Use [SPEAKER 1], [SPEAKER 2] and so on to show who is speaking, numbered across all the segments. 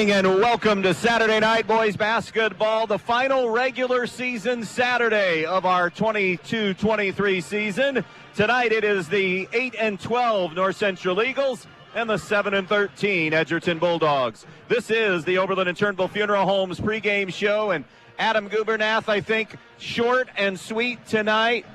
[SPEAKER 1] evening and welcome to Saturday Night Boys Basketball, the final regular season Saturday of our 22-23 season. Tonight it is the 8-12 North Central Eagles and the 7-13 Edgerton Bulldogs. This is the Oberlin and Turnbull Funeral Homes pregame show, and Adam Gubernath, I think, short and sweet tonight.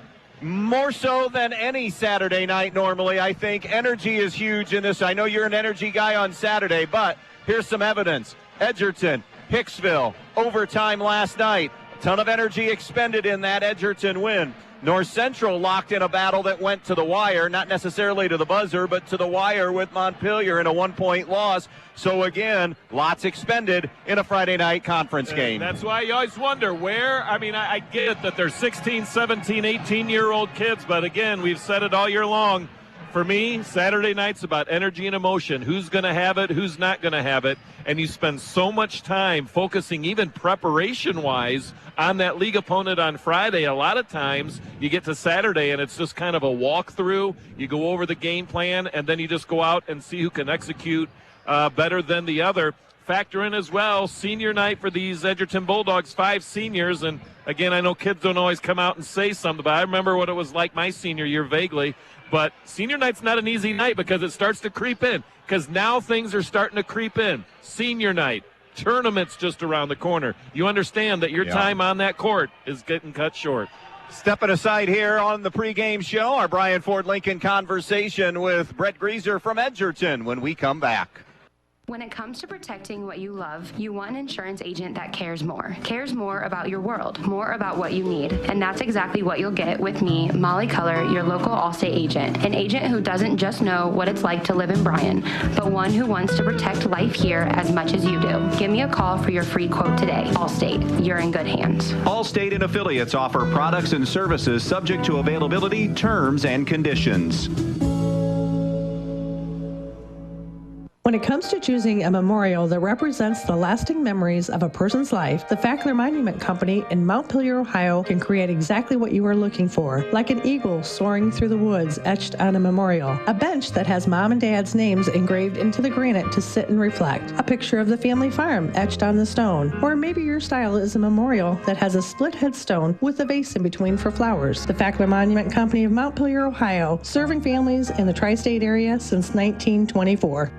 [SPEAKER 1] More so than any Saturday night normally, I think. Energy is huge in this. I know you're an energy guy on Saturday, but here's some evidence. Edgerton, Hicksville, overtime last night. A ton of energy expended in that Edgerton win. North Central locked in a battle that went to the wire, not necessarily to the buzzer, but to the wire with Montpelier in a one-point loss. So again, lots expended in a Friday night conference game.
[SPEAKER 2] That's why you always wonder where. I mean, I get that they're 16, 17, 18-year-old kids, but again, we've said it all year long. For me, Saturday night's about energy and emotion. Who's going to have it, who's not going to have it. And you spend so much time focusing, even preparation-wise, on that league opponent on Friday. A lot of times you get to Saturday and it's just kind of a walkthrough. You go over the game plan, and then you just go out and see who can execute better than the other. Factor in as well, senior night for these Edgerton Bulldogs, 5 seniors. And, again, I know kids don't always come out and say something, but I remember what it was like my senior year vaguely. But senior night's not an easy night because it starts to creep in, because now things are starting to creep in. Senior night, tournament's just around the corner. You understand that your time on that court is getting cut short.
[SPEAKER 1] Stepping aside here on the pregame show, our Brian Ford Lincoln conversation with Brett Grieser from Edgerton when we come back.
[SPEAKER 3] When it comes to protecting what you love, you want an insurance agent that cares more about your world, more about what you need. And that's exactly what you'll get with me, Molly Culler, your local Allstate agent. An agent who doesn't just know what it's like to live in Bryan, but one who wants to protect life here as much as you do. Give me a call for your free quote today. Allstate, you're in good hands.
[SPEAKER 4] Allstate and affiliates offer products and services subject to availability, terms, and conditions.
[SPEAKER 5] When it comes to choosing a memorial that represents the lasting memories of a person's life, the Fackler Monument Company in Montpelier, Ohio can create exactly what you are looking for, like an eagle soaring through the woods etched on a memorial, a bench that has mom and dad's names engraved into the granite to sit and reflect, a picture of the family farm etched on the stone, or maybe your style is a memorial that has a split headstone with a vase in between for flowers. The Fackler Monument Company of Montpelier, Ohio, serving families in the tri-state area since 1924.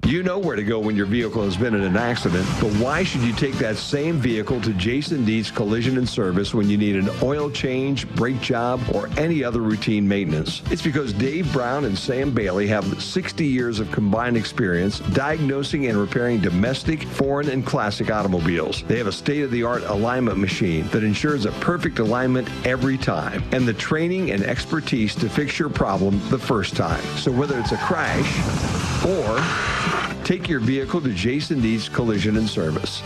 [SPEAKER 6] You know where to go when your vehicle has been in an accident, but why should you take that same vehicle to Jason Dietz Collision and Service when you need an oil change, brake job, or any other routine maintenance? It's because Dave Brown and Sam Bailey have 60 years of combined experience diagnosing and repairing domestic, foreign, and classic automobiles. They have a state-of-the-art alignment machine that ensures a perfect alignment every time, and the training and expertise to fix your problem the first time. So whether it's a crash or take your vehicle to Jason Dietz Collision and Service.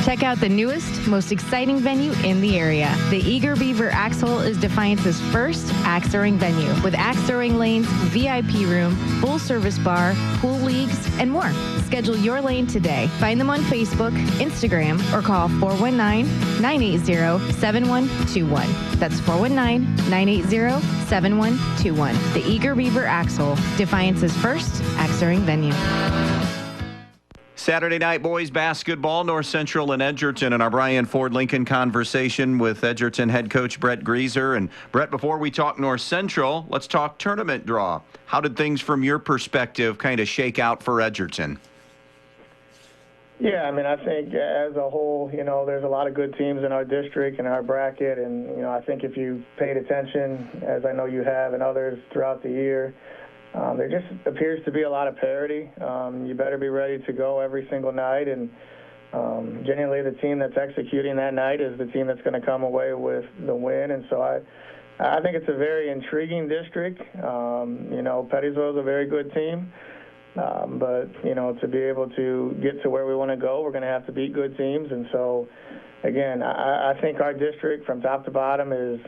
[SPEAKER 7] Check out the newest, most exciting venue in the area. The Eager Beaver Axe Hole is Defiance's first axe throwing venue, with axe throwing lanes, VIP room, full service bar, pool leagues, and more. Schedule your lane today. Find them on Facebook, Instagram, or call 419-980-7121. That's 419-980-7121. The Eager Beaver Axe Hole, Defiance's first axe throwing venue.
[SPEAKER 4] Saturday Night Boys Basketball, North Central and Edgerton, and our Brian Ford Lincoln conversation with Edgerton head coach Brett Grieser. And Brett, before we talk North Central, let's talk tournament draw. How did things from your perspective kind of shake out for Edgerton?
[SPEAKER 8] Yeah, I mean, I think as a whole, you know, there's a lot of good teams in our district and our bracket. And, you know, I think if you paid attention, as I know you have and others throughout the year, there just appears to be a lot of parity. You better be ready to go every single night, and generally the team that's executing that night is the team that's going to come away with the win. And so I think it's a very intriguing district. You know, Pettysville is a very good team, but, you know, to be able to get to where we want to go, we're going to have to beat good teams. And so, again, I think our district from top to bottom is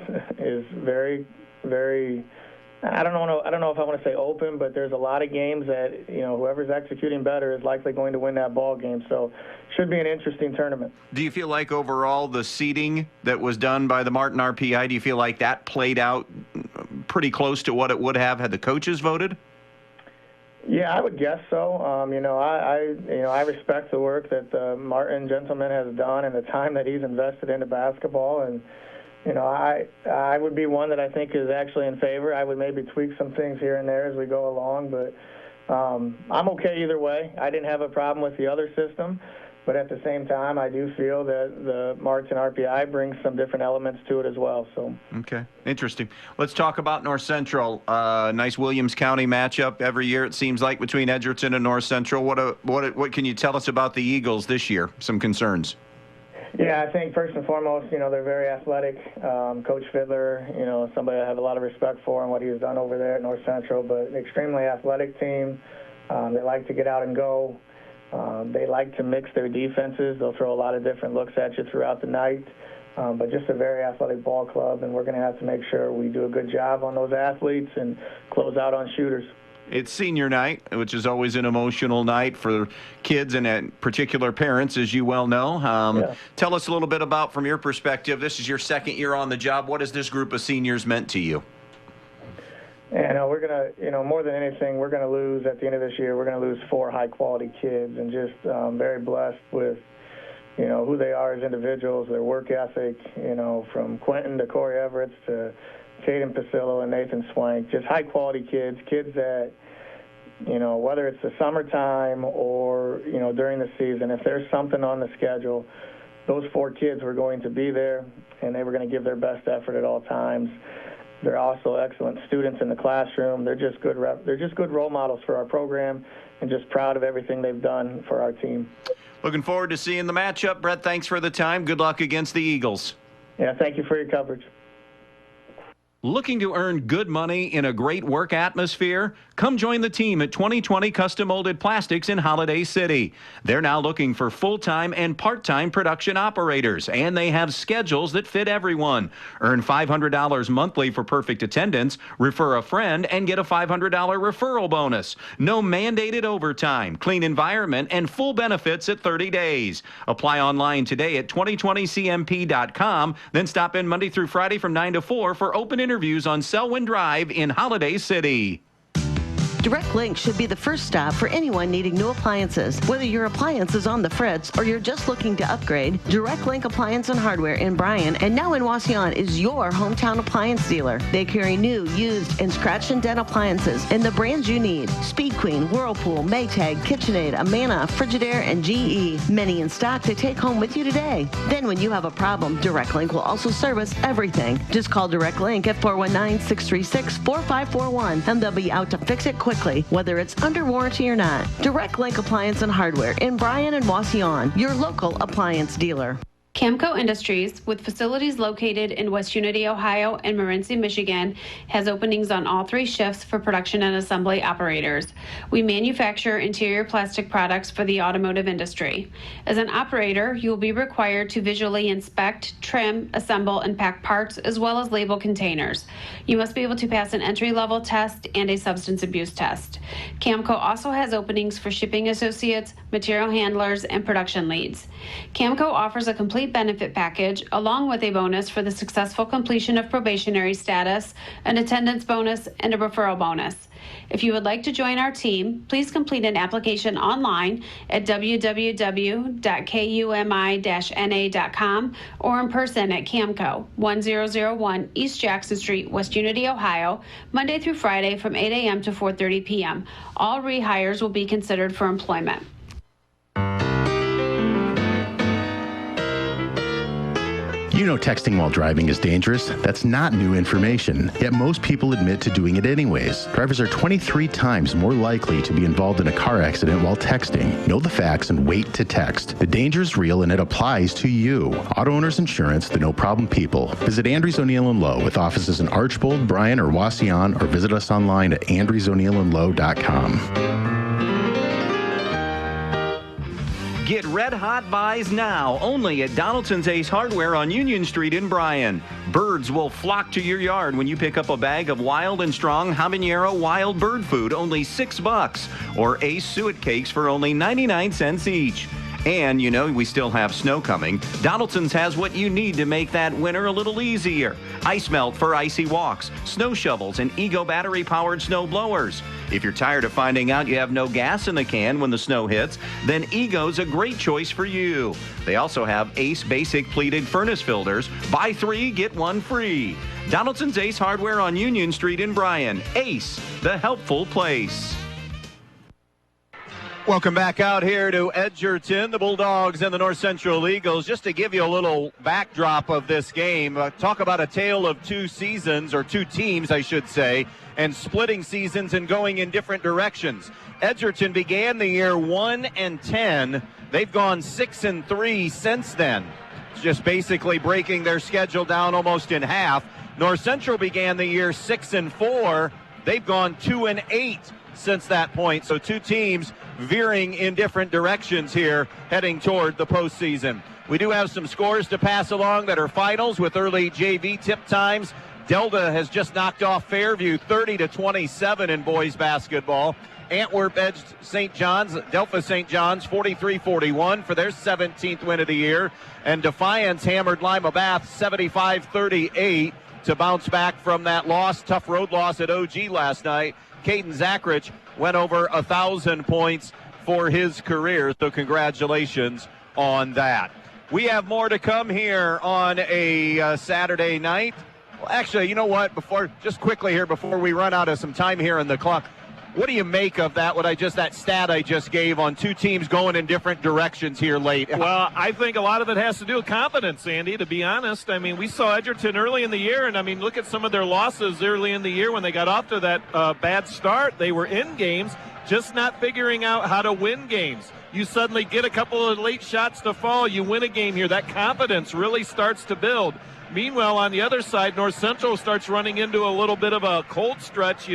[SPEAKER 8] very, very – I don't know if I want to say open, but there's a lot of games that, you know, whoever's executing better is likely going to win that ball game. So should be an interesting tournament.
[SPEAKER 4] Do you feel like overall the seeding that was done by the Martin RPI, do you feel like that played out pretty close to what it would have had the coaches voted?
[SPEAKER 8] Yeah, I would guess so. I respect the work that the Martin gentleman has done and the time that he's invested into basketball, and I would be one that I think is actually in favor. I would maybe tweak some things here and there as we go along, but I'm okay either way. I didn't have a problem with the other system, but at the same time, I do feel that the Martin RPI brings some different elements to it as well. So
[SPEAKER 4] okay, interesting. Let's talk about North Central. Nice Williams County matchup every year, it seems like, between Edgerton and North Central. What can you tell us about the Eagles this year? Some concerns.
[SPEAKER 8] Yeah, I think first and foremost, they're very athletic. Coach Fiddler, somebody I have a lot of respect for and what he's done over there at North Central, but an extremely athletic team. They like to get out and go. They like to mix their defenses. They'll throw a lot of different looks at you throughout the night, but just a very athletic ball club, and we're going to have to make sure we do a good job on those athletes and close out on shooters.
[SPEAKER 4] It's senior night, which is always an emotional night for kids and particular parents, as you well know. Tell us a little bit about, from your perspective, this is your second year on the job. What has this group of seniors meant to you?
[SPEAKER 8] And we're going to, more than anything, we're going to lose at the end of this year. We're going to lose 4 high-quality kids, and just very blessed with, who they are as individuals, their work ethic, from Quentin to Corey Everett to Caden Pasillo and Nathan Swank, just high-quality kids that, whether it's the summertime or, during the season, if there's something on the schedule, those 4 kids were going to be there, and they were going to give their best effort at all times. They're also excellent students in the classroom. They're just good role models for our program, and just proud of everything they've done for our team.
[SPEAKER 4] Looking forward to seeing the matchup. Brett, thanks for the time. Good luck against the Eagles.
[SPEAKER 8] Yeah, thank you for your coverage.
[SPEAKER 4] Looking to earn good money in a great work atmosphere? Come join the team at 2020 Custom Molded Plastics in Holiday City. They're now looking for full-time and part-time production operators, and they have schedules that fit everyone. Earn $500 monthly for perfect attendance, refer a friend, and get a $500 referral bonus. No mandated overtime, clean environment, and full benefits at 30 days. Apply online today at 2020cmp.com, then stop in Monday through Friday from 9 to 4 for open interviews on Selwyn Drive in Holiday City.
[SPEAKER 9] Direct Link should be the first stop for anyone needing new appliances. Whether your appliance is on the fritz or you're just looking to upgrade, Direct Link Appliance and Hardware in Bryan and now in Wasion is your hometown appliance dealer. They carry new, used, and scratch and dent appliances and the brands you need: Speed Queen, Whirlpool, Maytag, KitchenAid, Amana, Frigidaire, and GE. Many in stock to take home with you today. Then when you have a problem, Direct Link will also service everything. Just call Direct Link at 419-636-4541 and they'll be out to fix it quickly, whether it's under warranty or not. Direct Link Appliance and Hardware in Bryan and Wasion, your local appliance dealer.
[SPEAKER 3] Camco Industries, with facilities located in West Unity, Ohio and Morenci, Michigan, has openings on all 3 shifts for production and assembly operators. We manufacture interior plastic products for the automotive industry. As an operator, you will be required to visually inspect, trim, assemble, and pack parts, as well as label containers. You must be able to pass an entry-level test and a substance abuse test. Camco also has openings for shipping associates, material handlers, and production leads. Camco offers a complete benefit package along with a bonus for the successful completion of probationary status, an attendance bonus, and a referral bonus. If you would like to join our team, please complete an application online at www.kumi-na.com or in person at Camco, 1001 East Jackson Street, West Unity, Ohio, Monday through Friday from 8 a.m. to 4:30 p.m. All rehires will be considered for employment.
[SPEAKER 10] You know texting while driving is dangerous. That's not new information, yet most people admit to doing it anyways. Drivers are 23 times more likely to be involved in a car accident while texting. Know the facts and wait to text. The danger is real and it applies to you. Auto Owners Insurance, the no problem people. Visit Andrews O'Neill & Lowe with offices in Archbold, Bryan, or Wasion, or visit us online at andrewsoneillandlowe.com.
[SPEAKER 4] Get red hot buys now only at Donaldson's Ace Hardware on Union Street in Bryan. Birds will flock to your yard when you pick up a bag of Wild and Strong habanero wild bird food, only $6, or Ace suet cakes for only 99 cents each. And, we still have snow coming. Donaldson's has what you need to make that winter a little easier. Ice melt for icy walks, snow shovels, and Ego battery-powered snow blowers. If you're tired of finding out you have no gas in the can when the snow hits, then Ego's a great choice for you. They also have Ace Basic pleated furnace filters. Buy 3, get 1 free. Donaldson's Ace Hardware on Union Street in Bryan. Ace, the helpful place.
[SPEAKER 1] Welcome back out here to Edgerton, the Bulldogs and the North Central Eagles. Just to give you a little backdrop of this game, talk about a tale of 2 seasons, or 2 teams, I should say, and splitting seasons and going in different directions. Edgerton began the year 1-10. They've gone 6-3 since then, just basically breaking their schedule down almost in half. North Central began the year 6-4. They've gone 2-8 since that point. So 2 teams veering in different directions here, heading toward the postseason. We do have some scores to pass along that are finals with early JV tip times. Delta has just knocked off Fairview 30-27 in boys basketball. Antwerp edged St. John's, Delphi St. John's 43-41 for their 17th win of the year. And Defiance hammered Lima Bath 75-38 to bounce back from that loss, tough road loss at OG last night. Caden Zachrich went over 1,000 points for his career, so congratulations on that. We have more to come here on a Saturday night. Well, actually, you know what? Just quickly here, before we run out of some time here on the clock, what do you make of that? That stat I just gave on 2 teams going in different directions here late?
[SPEAKER 2] Well, I think a lot of it has to do with confidence, Andy, to be honest. I mean, we saw Edgerton early in the year, and look at some of their losses early in the year when they got off to that bad start. They were in games, just not figuring out how to win games. You suddenly get a couple of late shots to fall, you win a game here. That confidence really starts to build. Meanwhile, on the other side, North Central starts running into a little bit of a cold stretch,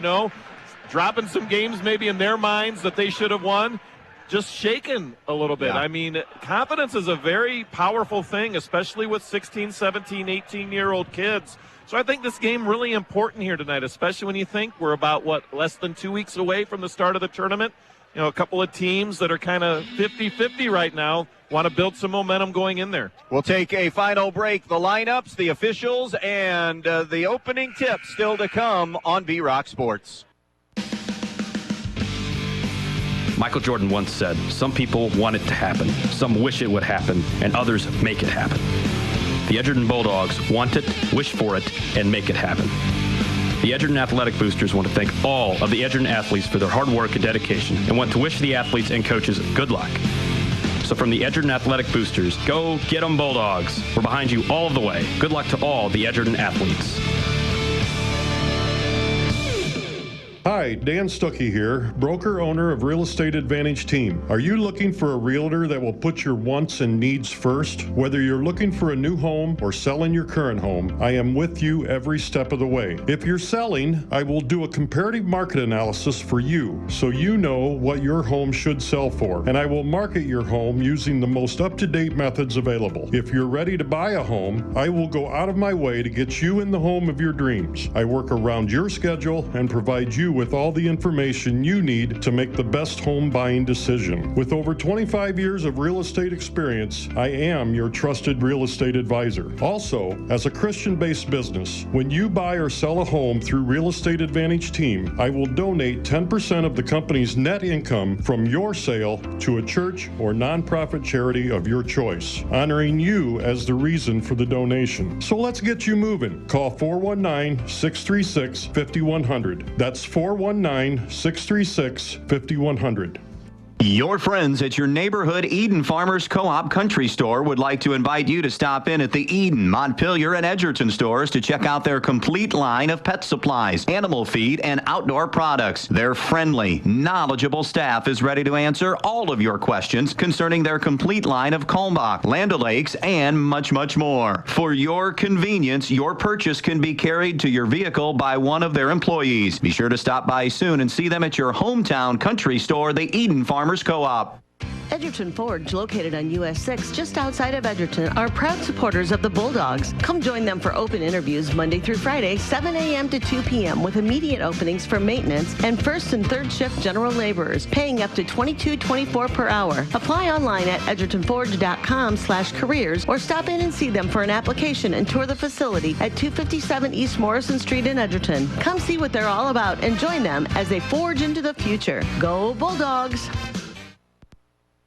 [SPEAKER 2] dropping some games maybe in their minds that they should have won, just shaken a little bit. Yeah. Confidence is a very powerful thing, especially with 16, 17, 18-year-old kids. So I think this game really important here tonight, especially when you think we're about, less than 2 weeks away from the start of the tournament. A couple of teams that are kind of 50-50 right now want to build some momentum going in there.
[SPEAKER 1] We'll take a final break. The lineups, the officials, and the opening tips still to come on B-Rock Sports.
[SPEAKER 11] Michael Jordan once said, some people want it to happen, some wish it would happen, and others make it happen. The Edgerton Bulldogs want it, wish for it, and make it happen. The Edgerton Athletic Boosters want to thank all of the Edgerton athletes for their hard work and dedication, and want to wish the athletes and coaches good luck. So from the Edgerton Athletic Boosters, go get 'em Bulldogs. We're behind you all of the way. Good luck to all the Edgerton athletes.
[SPEAKER 12] Hi, Dan Stuckey here, broker owner of Real Estate Advantage Team. Are you looking for a realtor that will put your wants and needs first? Whether you're looking for a new home or selling your current home, I am with you every step of the way. If you're selling, I will do a comparative market analysis for you so you know what your home should sell for, and I will market your home using the most up-to-date methods available. If you're ready to buy a home, I will go out of my way to get you in the home of your dreams. I work around your schedule and provide you with all the information you need to make the best home buying decision. With over 25 years of real estate experience, I am your trusted real estate advisor. Also, as a Christian-based business, when you buy or sell a home through Real Estate Advantage Team, I will donate 10% of the company's net income from your sale to a church or nonprofit charity of your choice, honoring you as the reason for the donation. So let's get you moving. Call 419-636-5100. That's 419-636-5100.
[SPEAKER 4] Your friends at your neighborhood Eden Farmers Co-op Country Store would like to invite you to stop in at the Eden, Montpelier, and Edgerton stores to check out their complete line of pet supplies, animal feed, and outdoor products. Their friendly, knowledgeable staff is ready to answer all of your questions concerning their complete line of Kalmbach, Land O'Lakes, and much, much more. For your convenience, your purchase can be carried to your vehicle by one of their employees. Be sure to stop by soon and see them at your hometown country store, the Eden Farmers Co-op.
[SPEAKER 9] Edgerton Forge, located on US 6 just outside of Edgerton, are proud supporters of the Bulldogs. Come join them for open interviews Monday through Friday, 7 a.m. to 2 p.m. with immediate openings for maintenance and first and third shift general laborers, paying up to $22.24 per hour. Apply online at edgertonforge.com/careers or stop in and see them for an application and tour the facility at 257 East Morrison Street in Edgerton. Come see what they're all about and join them as they forge into the future. Go Bulldogs!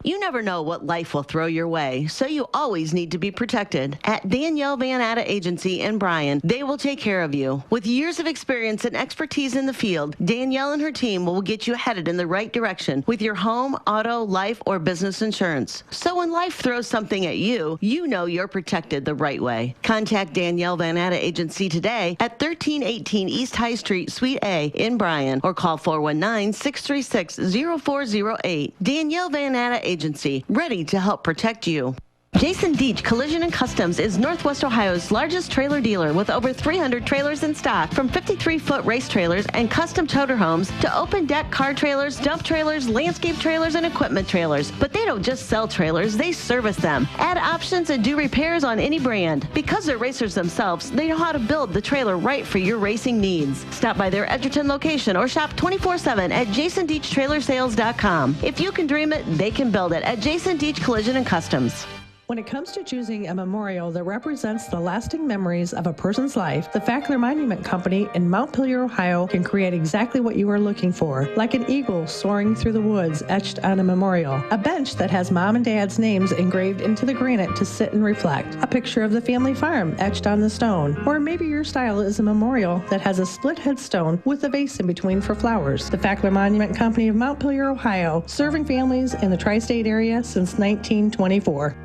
[SPEAKER 9] You never know what life will throw your way, so you always need to be protected. At Danielle Van Atta Agency in Bryan, they will take care of you. With years of experience and expertise in the field, Danielle and her team will get you headed in the right direction with your home, auto, life, or business insurance. So when life throws something at you, you know you're protected the right way. Contact Danielle Van Atta Agency today at 1318 East High Street, Suite A in Bryan, or call 419-636-0408. Danielle Van Atta Agency, ready to help protect you. Jason Deach Collision and Customs is Northwest Ohio's largest trailer dealer with over 300 trailers in stock, from 53-foot race trailers and custom toter homes to open deck car trailers, dump trailers, landscape trailers, and equipment trailers. But they don't just sell trailers, they service them, add options, and do repairs on any brand. Because they're racers themselves, they know how to build the trailer right for your racing needs. Stop by their Edgerton location or shop 24/7 at jasondeachtrailersales.com. If you can dream it, they can build it at Jason Deach Collision and Customs.
[SPEAKER 5] When it comes to choosing a memorial that represents the lasting memories of a person's life, the Fackler Monument Company in Montpelier, Ohio can create exactly what you are looking for, like an eagle soaring through the woods etched on a memorial, a bench that has mom and dad's names engraved into the granite to sit and reflect, a picture of the family farm etched on the stone, or maybe your style is a memorial that has a split headstone with a vase in between for flowers. The Fackler Monument Company of Montpelier, Ohio, serving families in the tri-state area since 1924.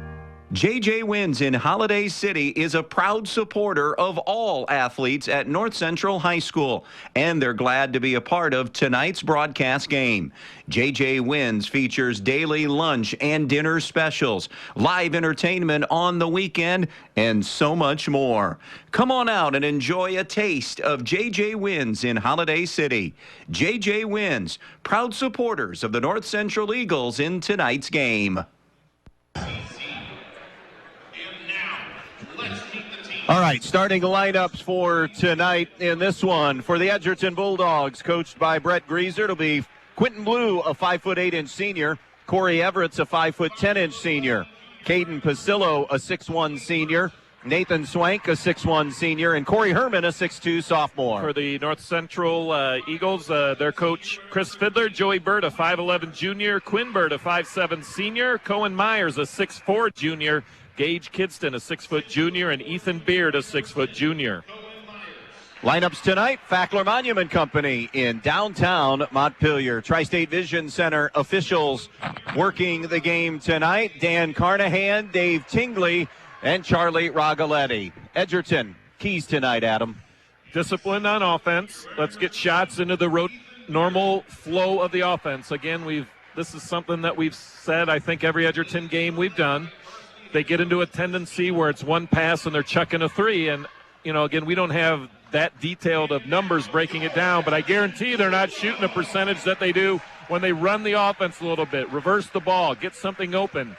[SPEAKER 4] JJ Wins in Holiday City is a proud supporter of all athletes at North Central High School, and they're glad to be a part of tonight's broadcast game. JJ Wins features daily lunch and dinner specials, live entertainment on the weekend, and so much more. Come on out and enjoy a taste of JJ Wins in Holiday City. JJ Wins, proud supporters of the North Central Eagles in tonight's game.
[SPEAKER 1] All right, starting lineups for tonight in this one. For the Edgerton Bulldogs, coached by Brett Grieser, it'll be Quentin Blue, a 5'8" senior. Corey Everett's a 5'10" senior. Caden Pasillo, a 6'1" senior. Nathan Swank, a 6'1" senior. And Corey Herman, a 6'2" sophomore.
[SPEAKER 2] For the North Central Eagles, their coach, Chris Fidler, Joey Bird, a 5'11" junior. Quinn Bird, a 5'7" senior. Cohen Myers, a 6'4" junior. Gage Kidston, a 6-foot junior, and Ethan Beard, a 6-foot junior.
[SPEAKER 1] Lineups tonight, Fackler Monument Company in downtown Montpelier. Tri-State Vision Center officials working the game tonight. Dan Carnahan, Dave Tingley, and Charlie Ragaletti. Edgerton, keys tonight, Adam.
[SPEAKER 2] Discipline on offense. Let's get shots into the normal flow of the offense. Again, this is something that we've said, I think, every Edgerton game we've done. They get into a tendency where it's one pass and they're chucking a three. And, again, we don't have that detailed of numbers breaking it down, but I guarantee they're not shooting a percentage that they do when they run the offense a little bit. Reverse the ball, get something open.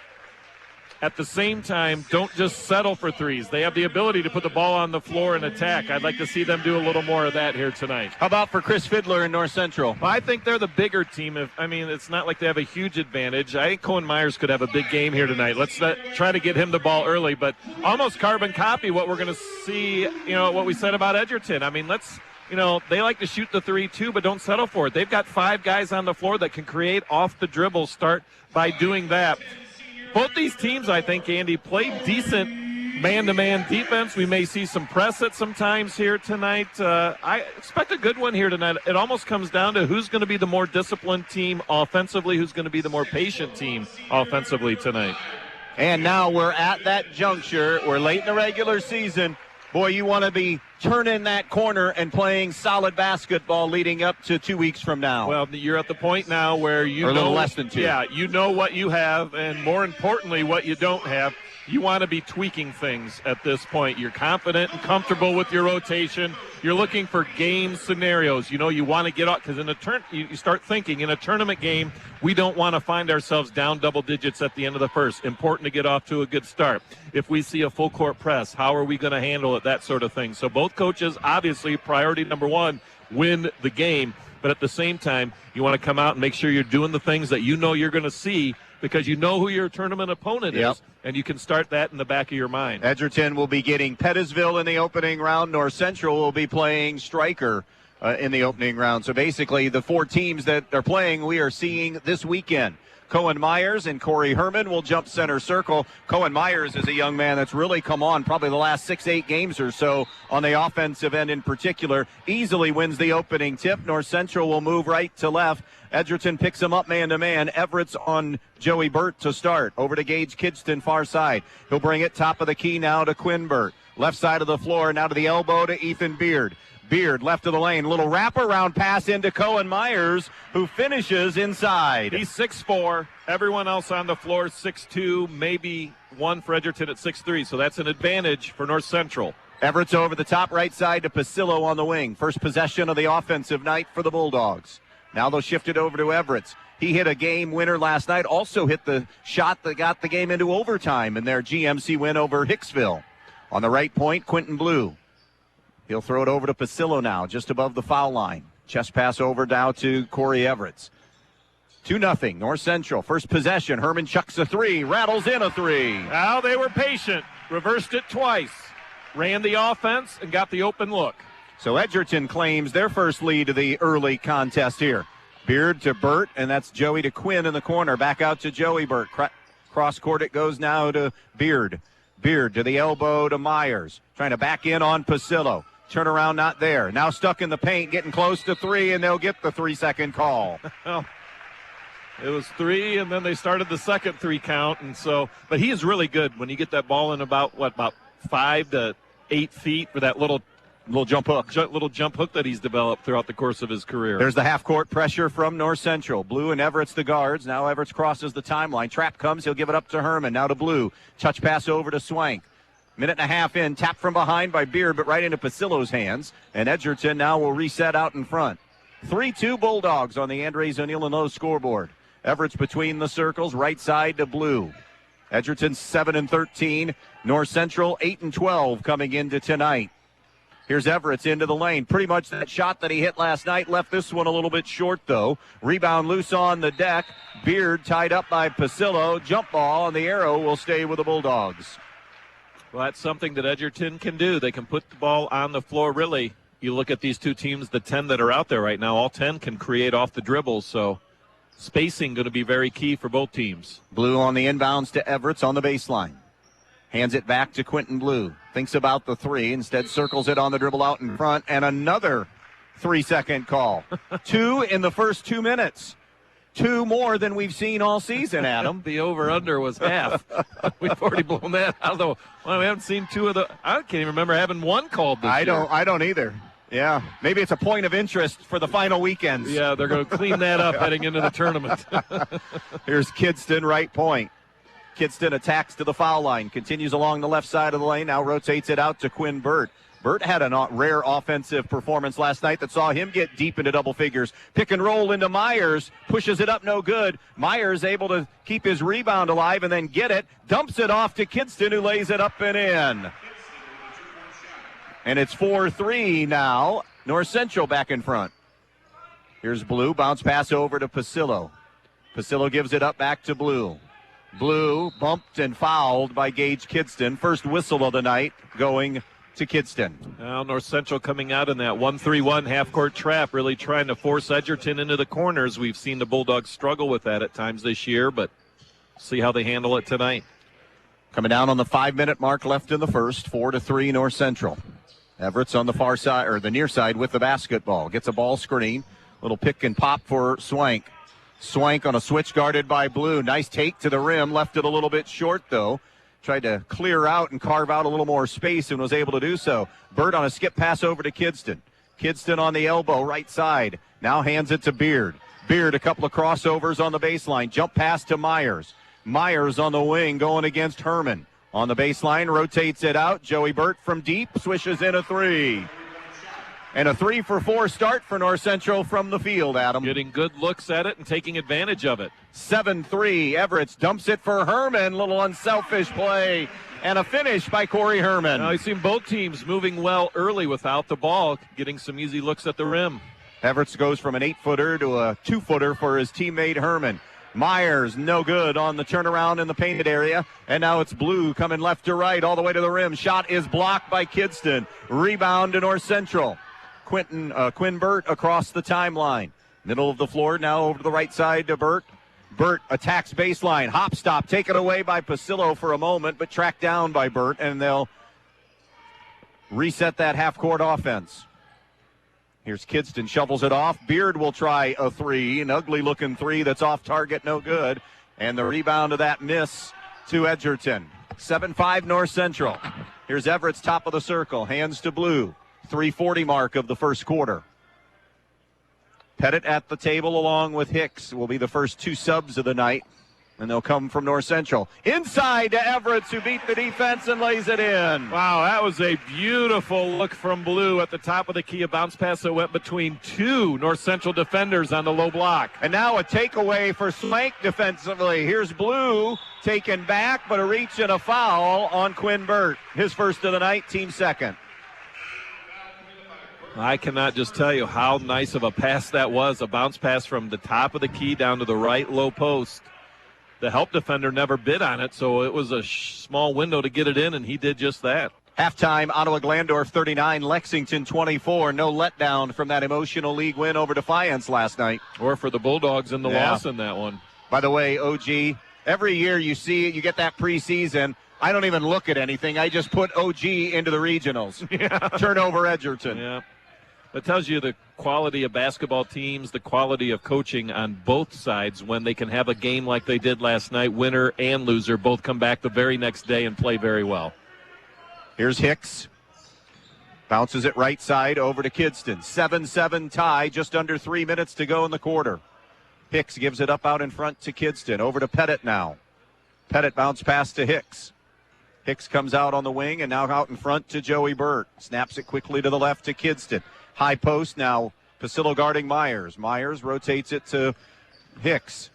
[SPEAKER 2] At the same time, don't just settle for threes. They have the ability to put the ball on the floor and attack. I'd like to see them do a little more of that here tonight.
[SPEAKER 1] How about for Chris Fidler in North Central?
[SPEAKER 2] Well, I think they're the bigger team. It's not like they have a huge advantage. I think Cohen Myers could have a big game here tonight. Let's try to get him the ball early, but almost carbon copy what we're going to see, what we said about Edgerton. They like to shoot the three too, but don't settle for it. They've got 5 guys on the floor that can create off the dribble, start by doing that. Both these teams, I think, Andy, play decent man-to-man defense. We may see some press at sometimes here tonight. I expect a good one here tonight. It almost comes down to who's going to be the more disciplined team offensively, who's going to be the more patient team offensively tonight.
[SPEAKER 1] And now we're at that juncture. We're late in the regular season. Boy, you want to be turning that corner and playing solid basketball leading up to 2 weeks from now.
[SPEAKER 2] Well, you're at the point now where you
[SPEAKER 1] know, a
[SPEAKER 2] know
[SPEAKER 1] little less than 2.
[SPEAKER 2] Yeah, you know what you have, and more importantly, what you don't have. you want to be tweaking things at this point. You're confident and comfortable with your rotation. You're looking for game scenarios. You know, you want to get off, because in you start thinking in a tournament game, we don't want to find ourselves down double digits at the end of the first. Important to get off to a good start. If we see a full court press, how are we going to handle it? That sort of thing. So both coaches, obviously, priority number one, win the game. But at the same time, you want to come out and make sure you're doing the things that you know you're going to see, because you know who your tournament opponent is, and you can start that in the back of your mind.
[SPEAKER 4] Edgerton will be getting Pettisville in the opening round. North Central will be playing Stryker in the opening round. So basically the 4 teams that are playing we are seeing this weekend. Cohen Myers and Corey Herman will jump center circle. Cohen Myers is a young man that's really come on probably the last 6-8 games or so on the offensive end in particular. Easily wins the opening tip. North Central will move right to left. Edgerton picks him up man-to-man. Everett's on Joey Burt to start. Over to Gage Kidston, far side. He'll bring it top of the key now to Quinn Burt. Left side of the floor, now to the elbow to Ethan Beard. Beard left of the lane. Little wraparound pass into Cohen Myers, who finishes inside.
[SPEAKER 2] He's 6'4". Everyone else on the floor is 6'2", maybe one for Edgerton at 6'3", so that's an advantage for North Central.
[SPEAKER 4] Everett's over the top right side to Pasillo on the wing. First possession of the offensive night for the Bulldogs. Now they'll shift it over to Everett's. He hit a game winner last night, also hit the shot that got the game into overtime in their GMC win over Hicksville. On the right point, Quentin Blue. He'll throw it over to Pasillo now, just above the foul line. Chest pass over now to Corey Everett's. 2-0, North Central. First possession, Herman chucks a 3, rattles in a 3.
[SPEAKER 2] Now they were patient, reversed it twice, ran the offense, and got the open look.
[SPEAKER 4] So Edgerton claims their first lead of the early contest here. Beard to Burt, and that's Joey to Quinn in the corner. Back out to Joey Burt. Cross court it goes now to Beard. Beard to the elbow to Myers. Trying to back in on Pasillo. Turnaround not there. Now stuck in the paint, getting close to 3, and they'll get the 3-second call.
[SPEAKER 2] Well, it was 3, and then they started the second 3 count. And so, but he is really good when you get that ball in about 5 to 8 feet for that little jump hook. Little jump hook that he's developed throughout the course of his career.
[SPEAKER 4] There's the half-court pressure from North Central. Blue and Everett's the guards. Now Everett's crosses the timeline. Trap comes. He'll give it up to Herman. Now to Blue. Touch pass over to Swank. Minute and a half in. Tap from behind by Beard, but right into Pasillo's hands. And Edgerton now will reset out in front. 3-2 Bulldogs on the Andres O'Neill and Lowe scoreboard. Everett's between the circles. Right side to Blue. Edgerton 7-13. North Central 8-12 coming into tonight. Here's Everett's into the lane. Pretty much that shot that he hit last night. Left this one a little bit short, though. Rebound loose on the deck. Beard tied up by Pasillo. Jump ball, and the arrow will stay with the Bulldogs.
[SPEAKER 2] Well, that's something that Edgerton can do. They can put the ball on the floor, really. You look at these 2 teams, the 10 that are out there right now, all 10 can create off the dribbles, so spacing going to be very key for both teams.
[SPEAKER 4] Blue on the inbounds to Everett's on the baseline. Hands it back to Quentin Blue. Thinks about the 3. Instead circles it on the dribble out in front. And another 3-second call. 2 in the first 2 minutes. 2 more than we've seen all season, Adam.
[SPEAKER 2] The over-under was half. We've already blown that out. Well, we haven't seen 2 of the. I can't even remember having 1 called this year.
[SPEAKER 4] I don't either. Yeah, maybe it's a point of interest for the final weekends.
[SPEAKER 2] Yeah, they're going to clean that up heading into the tournament.
[SPEAKER 4] Here's Kidston, right point. Kidston attacks to the foul line, continues along the left side of the lane, now rotates it out to Quinn Burt. Burt had a rare offensive performance last night that saw him get deep into double figures. Pick and roll into Myers, pushes it up, no good. Myers able to keep his rebound alive and then get it, dumps it off to Kidston, who lays it up and in. And it's 4-3 now. North Central back in front. Here's Blue, bounce pass over to Pasillo. Pasillo gives it up back to Blue. Blue bumped and fouled by Gage Kidston. First whistle of the night going to Kidston.
[SPEAKER 2] Now North Central coming out in that 1-3-1 half-court trap, really trying to force Edgerton into the corners. We've seen the Bulldogs struggle with that at times this year, but see how they handle it tonight.
[SPEAKER 4] Coming down on the 5-minute mark left in the first, 4-3 North Central. Everett's on the far side, or the near side with the basketball. Gets a ball screen. Little pick and pop for Swank. Swank on a switch guarded by Blue. Nice take to the rim. Left it a little bit short, though. Tried to clear out and carve out a little more space and was able to do so. Burt on a skip pass over to Kidston. Kidston on the elbow, right side. Now hands it to Beard. Beard, a couple of crossovers on the baseline. Jump pass to Myers. Myers on the wing going against Herman.
[SPEAKER 1] On the baseline, rotates it out. Joey Burt from deep, swishes in a three. And a 3-for-4 start for North Central from the field, Adam.
[SPEAKER 2] Getting good looks at it and taking advantage of it.
[SPEAKER 1] 7-3, Everett dumps it for Herman. Little unselfish play. And a finish by Corey Herman.
[SPEAKER 2] Now, I've seen both teams moving well early without the ball, getting some easy looks at the rim.
[SPEAKER 1] Everett goes from an 8-footer to a 2-footer for his teammate Herman. Myers, no good on the turnaround in the painted area. And now it's Blue coming left to right all the way to the rim. Shot is blocked by Kidston. Rebound to North Central. Quinn Burt across the timeline. Middle of the floor, now over to the right side to Burt. Burt attacks baseline. Hop stop taken away by Pasillo for a moment, but tracked down by Burt, and they'll reset that half-court offense. Here's Kidston, shovels it off. Beard will try a three, an ugly-looking three that's off target, no good. And the rebound of that miss to Edgerton. 7-5 North Central. Here's Everett's top of the circle, hands to Blue. 3:40 mark of the first quarter. Pettit at the table along with Hicks will be the first two subs of the night, and they'll come from North Central. Inside to Everett, who beat the defense and lays it in.
[SPEAKER 2] Wow, that was a beautiful look from Blue at the top of the key. A bounce pass that went between two North Central defenders on the low block.
[SPEAKER 1] And now a takeaway for Swank defensively. Here's Blue taken back, but a reach and a foul on Quinn Burt. His first of the night, team second.
[SPEAKER 2] I cannot just tell you how nice of a pass that was. A bounce pass from the top of the key down to the right low post. The help defender never bid on it, so it was a small window to get it in, and he did just that.
[SPEAKER 1] Halftime, Ottawa-Glandorf 39, Lexington 24. No letdown from that emotional league win over Defiance last night.
[SPEAKER 2] Or for the Bulldogs in the loss in that one.
[SPEAKER 1] By the way, OG, every year you see it, you get that preseason. I don't even look at anything. I just put OG into the regionals.
[SPEAKER 2] Yeah.
[SPEAKER 1] Turn over Edgerton.
[SPEAKER 2] Yeah. That tells you the quality of basketball teams, the quality of coaching on both sides when they can have a game like they did last night, winner and loser, both come back the very next day and play very well.
[SPEAKER 1] Here's Hicks. Bounces it right side over to Kidston. 7-7 tie, just under 3 minutes to go in the quarter. Hicks gives it up out in front to Kidston. Over to Pettit now. Pettit bounce pass to Hicks. Hicks comes out on the wing and now out in front to Joey Burt. Snaps it quickly to the left to Kidston. High post now, Pasillo guarding Myers. Myers rotates it to Hicks.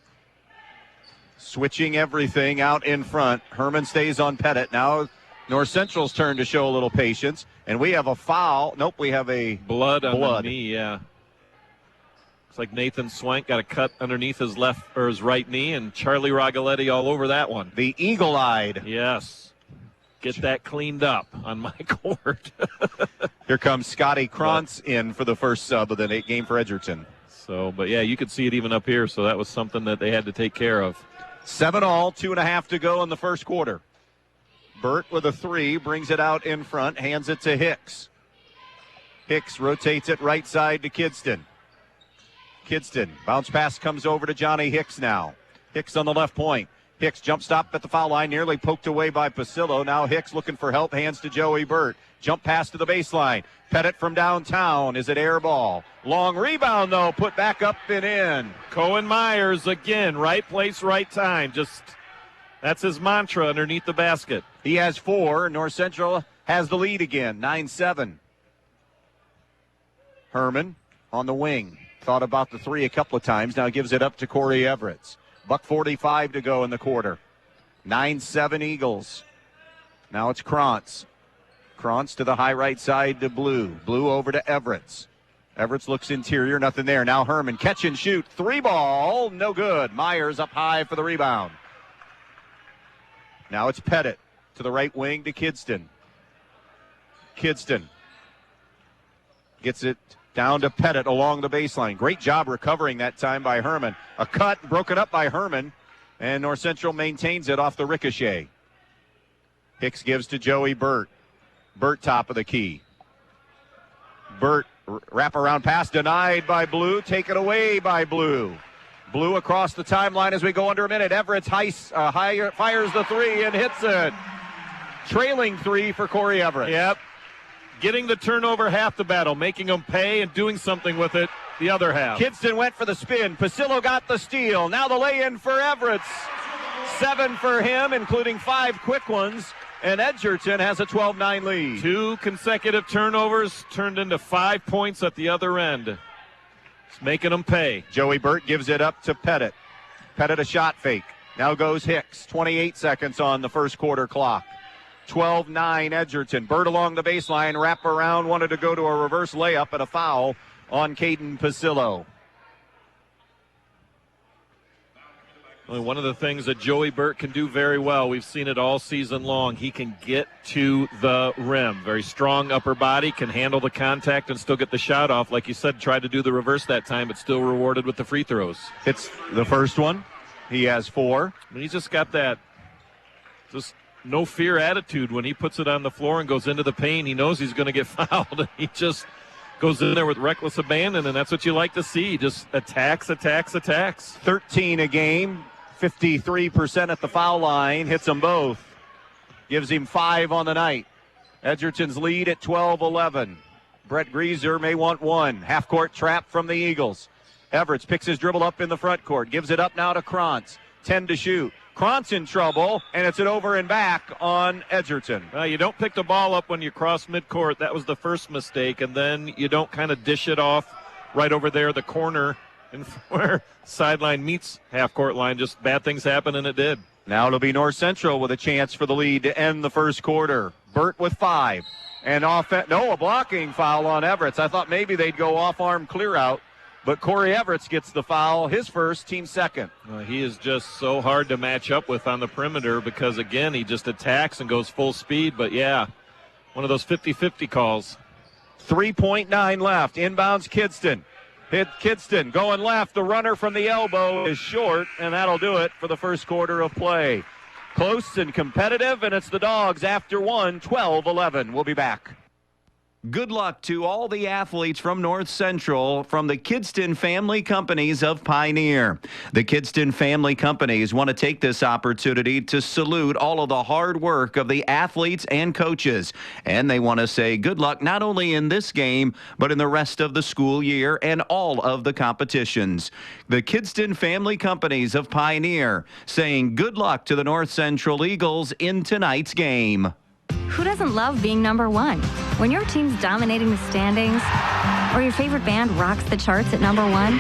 [SPEAKER 1] Switching everything out in front. Herman stays on Pettit. Now North Central's turn to show a little patience. And we have a foul. Nope, we have a
[SPEAKER 2] blood on the knee, yeah. Looks like Nathan Swank got a cut underneath his left or his right knee, and Charlie Ragoletti all over that one.
[SPEAKER 1] The eagle-eyed.
[SPEAKER 2] Yes. Get that cleaned up on my court.
[SPEAKER 1] Here comes Scotty Krantz in for the first sub of the game for Edgerton.
[SPEAKER 2] So, but yeah, you could see it even up here, so that was something that they had to take care of.
[SPEAKER 1] 7-all, 2.5 to go in the first quarter. Burt with a three, brings it out in front, hands it to Hicks. Hicks rotates it right side to Kidston. Kidston, bounce pass comes over to Johnny Hicks now. Hicks on the left point. Hicks jump stop at the foul line, nearly poked away by Pasillo. Now Hicks looking for help, hands to Joey Burt. Jump pass to the baseline. Pettit from downtown. Is it air ball? Long rebound, though, put back up and in.
[SPEAKER 2] Cohen Myers again, right place, right time. Just, that's his mantra underneath the basket.
[SPEAKER 1] He has 4. North Central has the lead again, 9-7. Herman on the wing. Thought about the three a couple of times. Now gives it up to Corey Everett. $1:45 to go in the quarter. 9-7 Eagles. Now it's Krantz. Krantz to the high right side to Blue. Blue over to Everett. Everett looks interior, nothing there. Now Herman, catch and shoot. 3 ball, no good. Myers up high for the rebound. Now it's Pettit to the right wing to Kidston. Kidston gets it down to Pettit along the baseline. Great job recovering that time by Herman. A cut broken up by Herman, and North Central maintains it off the ricochet. Hicks gives to Joey Burt. Burt top of the key. Burt wraparound pass denied by Blue, taken away by Blue. Blue across the timeline as we go under a minute. Everett fires the three and hits it. Trailing 3 for Corey Everett.
[SPEAKER 2] Yep. Getting the turnover half the battle, making them pay and doing something with it the other half.
[SPEAKER 1] Kidston went for the spin. Pasillo got the steal. Now the lay-in for Everett. 7 for him, including 5 quick ones. and Edgerton has a 12-9 lead.
[SPEAKER 2] 2 consecutive turnovers turned into 5 points at the other end. It's making them pay.
[SPEAKER 1] Joey Burt gives it up to Pettit. Pettit a shot fake. Now goes Hicks. 28 seconds on the first quarter clock. 12-9 Edgerton. Burt along the baseline, wrap around, wanted to go to a reverse layup and a foul on Caden Pasillo.
[SPEAKER 2] One of the things that Joey Burt can do very well, we've seen it all season long, he can get to the rim. Very strong upper body, can handle the contact and still get the shot off. Like you said, tried to do the reverse that time, but still rewarded with the free throws.
[SPEAKER 1] Hits the first one. He has 4.
[SPEAKER 2] He's just got that just no fear attitude when he puts it on the floor and goes into the paint. He knows he's going to get fouled. He just goes in there with reckless abandon, and that's what you like to see. Just attacks.
[SPEAKER 1] 13 a game. 53% at the foul line, hits them both. Gives him 5 on the night. Edgerton's lead at 12-11. Brett Greaser may want 1. Half-court trap from the Eagles. Everett picks his dribble up in the front court. Gives it up now to Krantz. 10 to shoot. Krantz in trouble, and it's an over and back on Edgerton.
[SPEAKER 2] You don't pick the ball up when you cross midcourt. That was the first mistake, and then you don't kind of dish it off right over there, the corner, and where sideline meets half-court line. Just bad things happen, and it did.
[SPEAKER 1] Now it'll be North Central with a chance for the lead to end the first quarter. Burt with 5. And a blocking foul on Everett. I thought maybe they'd go off-arm clear-out, but Corey Everett gets the foul, his first, team second.
[SPEAKER 2] He is just so hard to match up with on the perimeter because, again, he just attacks and goes full speed. But, yeah, one of those 50-50 calls.
[SPEAKER 1] 3.9 left. Inbounds Kidston. Hit Kidston going left. The runner from the elbow is short, and that'll do it for the first quarter of play. Close and competitive, and it's the Dogs after 1, 12-11. We'll be back.
[SPEAKER 4] Good luck to all the athletes from North Central from the Kidston Family Companies of Pioneer. The Kidston Family Companies want to take this opportunity to salute all of the hard work of the athletes and coaches. And they want to say good luck not only in this game, but in the rest of the school year and all of the competitions. The Kidston Family Companies of Pioneer saying good luck to the North Central Eagles in tonight's game.
[SPEAKER 13] Who doesn't love being number 1? When your team's dominating the standings, or your favorite band rocks the charts at number 1,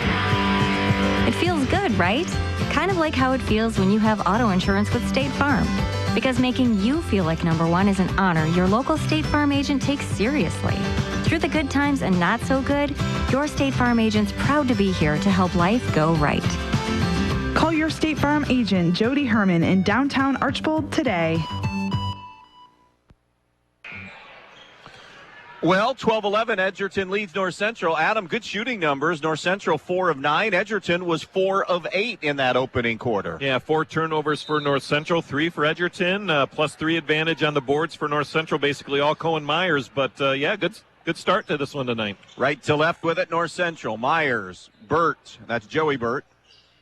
[SPEAKER 13] it feels good, right? Kind of like how it feels when you have auto insurance with State Farm. Because making you feel like number 1 is an honor your local State Farm agent takes seriously. Through the good times and not so good, your State Farm agent's proud to be here to help life go right.
[SPEAKER 14] Call your State Farm agent, Jody Herman, in downtown Archbold today.
[SPEAKER 1] Well, 12-11, Edgerton leads North Central. Adam, good shooting numbers. North Central 4 of 9. Edgerton was 4 of 8 in that opening quarter.
[SPEAKER 2] Yeah, 4 turnovers for North Central, 3 for Edgerton, +3 advantage on the boards for North Central, basically all Cohen Myers. But, yeah, good start to this one tonight.
[SPEAKER 1] Right to left with it, North Central. Myers, Burt, that's Joey Burt.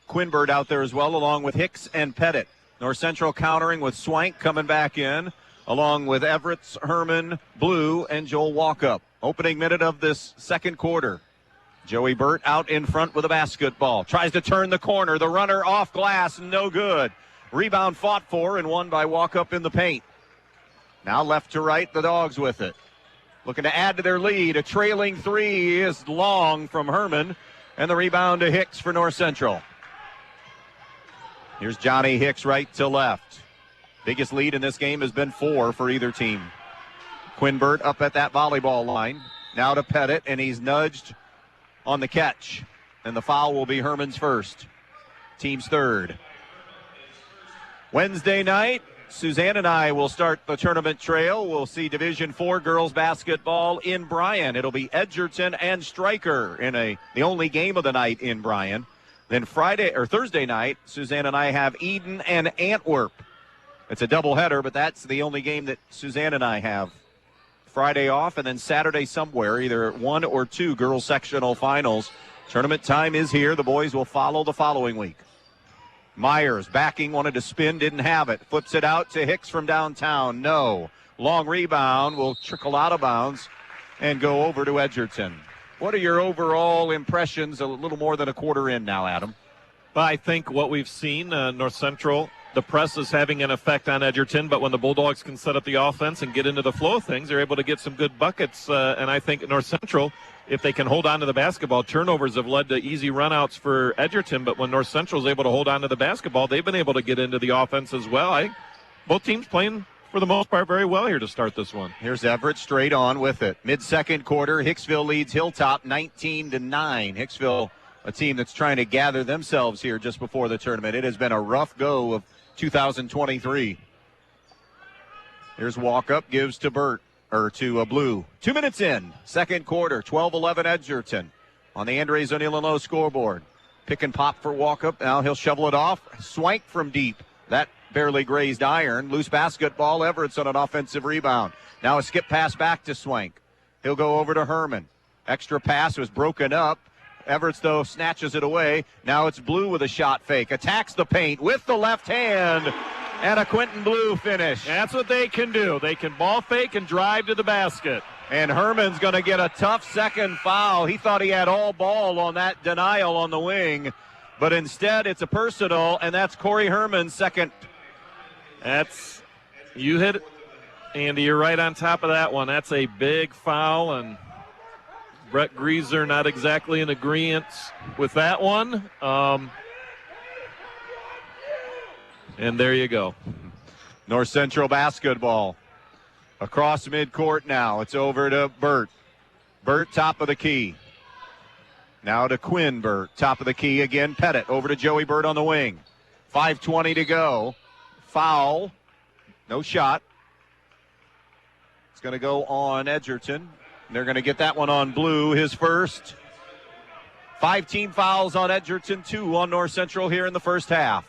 [SPEAKER 1] Quinn Burt out there as well, along with Hicks and Pettit. North Central countering with Swank coming back in, along with Everett, Herman, Blue, and Joel Walkup. Opening minute of this second quarter. Joey Burt out in front with a basketball. Tries to turn the corner. The runner off glass, no good. Rebound fought for and won by Walkup in the paint. Now left to right, the Dogs with it. Looking to add to their lead. A trailing 3 is long from Herman. And the rebound to Hicks for North Central. Here's Johnny Hicks right to left. Biggest lead in this game has been 4 for either team. Quinn Burt up at that volleyball line. Now to Pettit, and he's nudged on the catch. And the foul will be Herman's first. Team's third. Wednesday night, Suzanne and I will start the tournament trail. We'll see Division IV girls basketball in Bryan. It'll be Edgerton and Stryker in the only game of the night in Bryan. Then Thursday night, Suzanne and I have Eden and Antwerp. It's a doubleheader, but that's the only game that Suzanne and I have. Friday off, and then Saturday somewhere, either 1 or 2 girls sectional finals. Tournament time is here. The boys will follow the following week. Myers backing, wanted to spin, didn't have it. Flips it out to Hicks from downtown. No. Long rebound will trickle out of bounds and go over to Edgerton. What are your overall impressions a little more than a quarter in now, Adam?
[SPEAKER 2] I think what we've seen, North Central the press is having an effect on Edgerton, but when the Bulldogs can set up the offense and get into the flow of things, they're able to get some good buckets. And I think North Central, if they can hold on to the basketball, turnovers have led to easy runouts for Edgerton, but when North Central is able to hold on to the basketball, they've been able to get into the offense as well. I think both teams playing, for the most part, very well here to start this one.
[SPEAKER 4] Here's Everett straight on with it. Mid-second quarter, Hicksville leads Hilltop 19-9. Hicksville, a team that's trying to gather themselves here just before the tournament. It has been a rough go of 2023. Here's Walkup, gives to Blue. 2 minutes in, second quarter, 12-11 Edgerton on the Andres O'Neill & Lowe scoreboard. Pick and pop for Walkup. Now he'll shovel it off. Swank from deep. That barely grazed iron. Loose basketball. Everett's on an offensive rebound. Now a skip pass back to Swank. He'll go over to Herman. Extra pass was broken up. Everett's, though, snatches it away. Now it's Blue with a shot fake. Attacks the paint with the left hand. And a Quentin Blue finish.
[SPEAKER 2] That's what they can do. They can ball fake and drive to the basket.
[SPEAKER 4] And Herman's going to get a tough second foul. He thought he had all ball on that denial on the wing. But instead, it's a personal, and that's Corey Herman's second.
[SPEAKER 2] You hit it, Andy. You're right on top of that one. That's a big foul, and Brett Grieser not exactly in agreement with that one. And there you go.
[SPEAKER 4] North Central basketball. Across midcourt now. It's over to Burt. Burt, top of the key. Now to Quinn Burt, top of the key again. Pettit over to Joey Burt on the wing. 5:20 to go. Foul. No shot. It's going to go on Edgerton. They're going to get that one on Blue, his first. 5 team fouls on Edgerton, 2 on North Central here in the first half.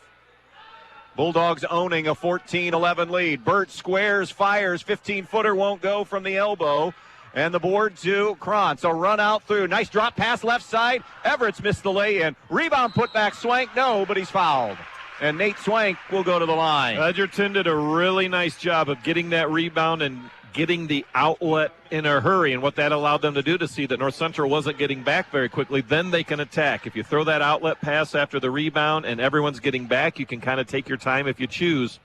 [SPEAKER 4] Bulldogs owning a 14-11 lead. Burt squares, fires, 15-footer won't go from the elbow. And the board to Krantz. A run out through. Nice drop pass left side. Everett's missed the lay-in. Rebound put back. Swank, no, but he's fouled. And Nate Swank will go to the line.
[SPEAKER 2] Edgerton did a really nice job of getting that rebound and getting the outlet in a hurry, and what that allowed them to do to see that North Central wasn't getting back very quickly. Then they can attack. If you throw that outlet pass after the rebound and everyone's getting back, you can kind of take your time if you choose.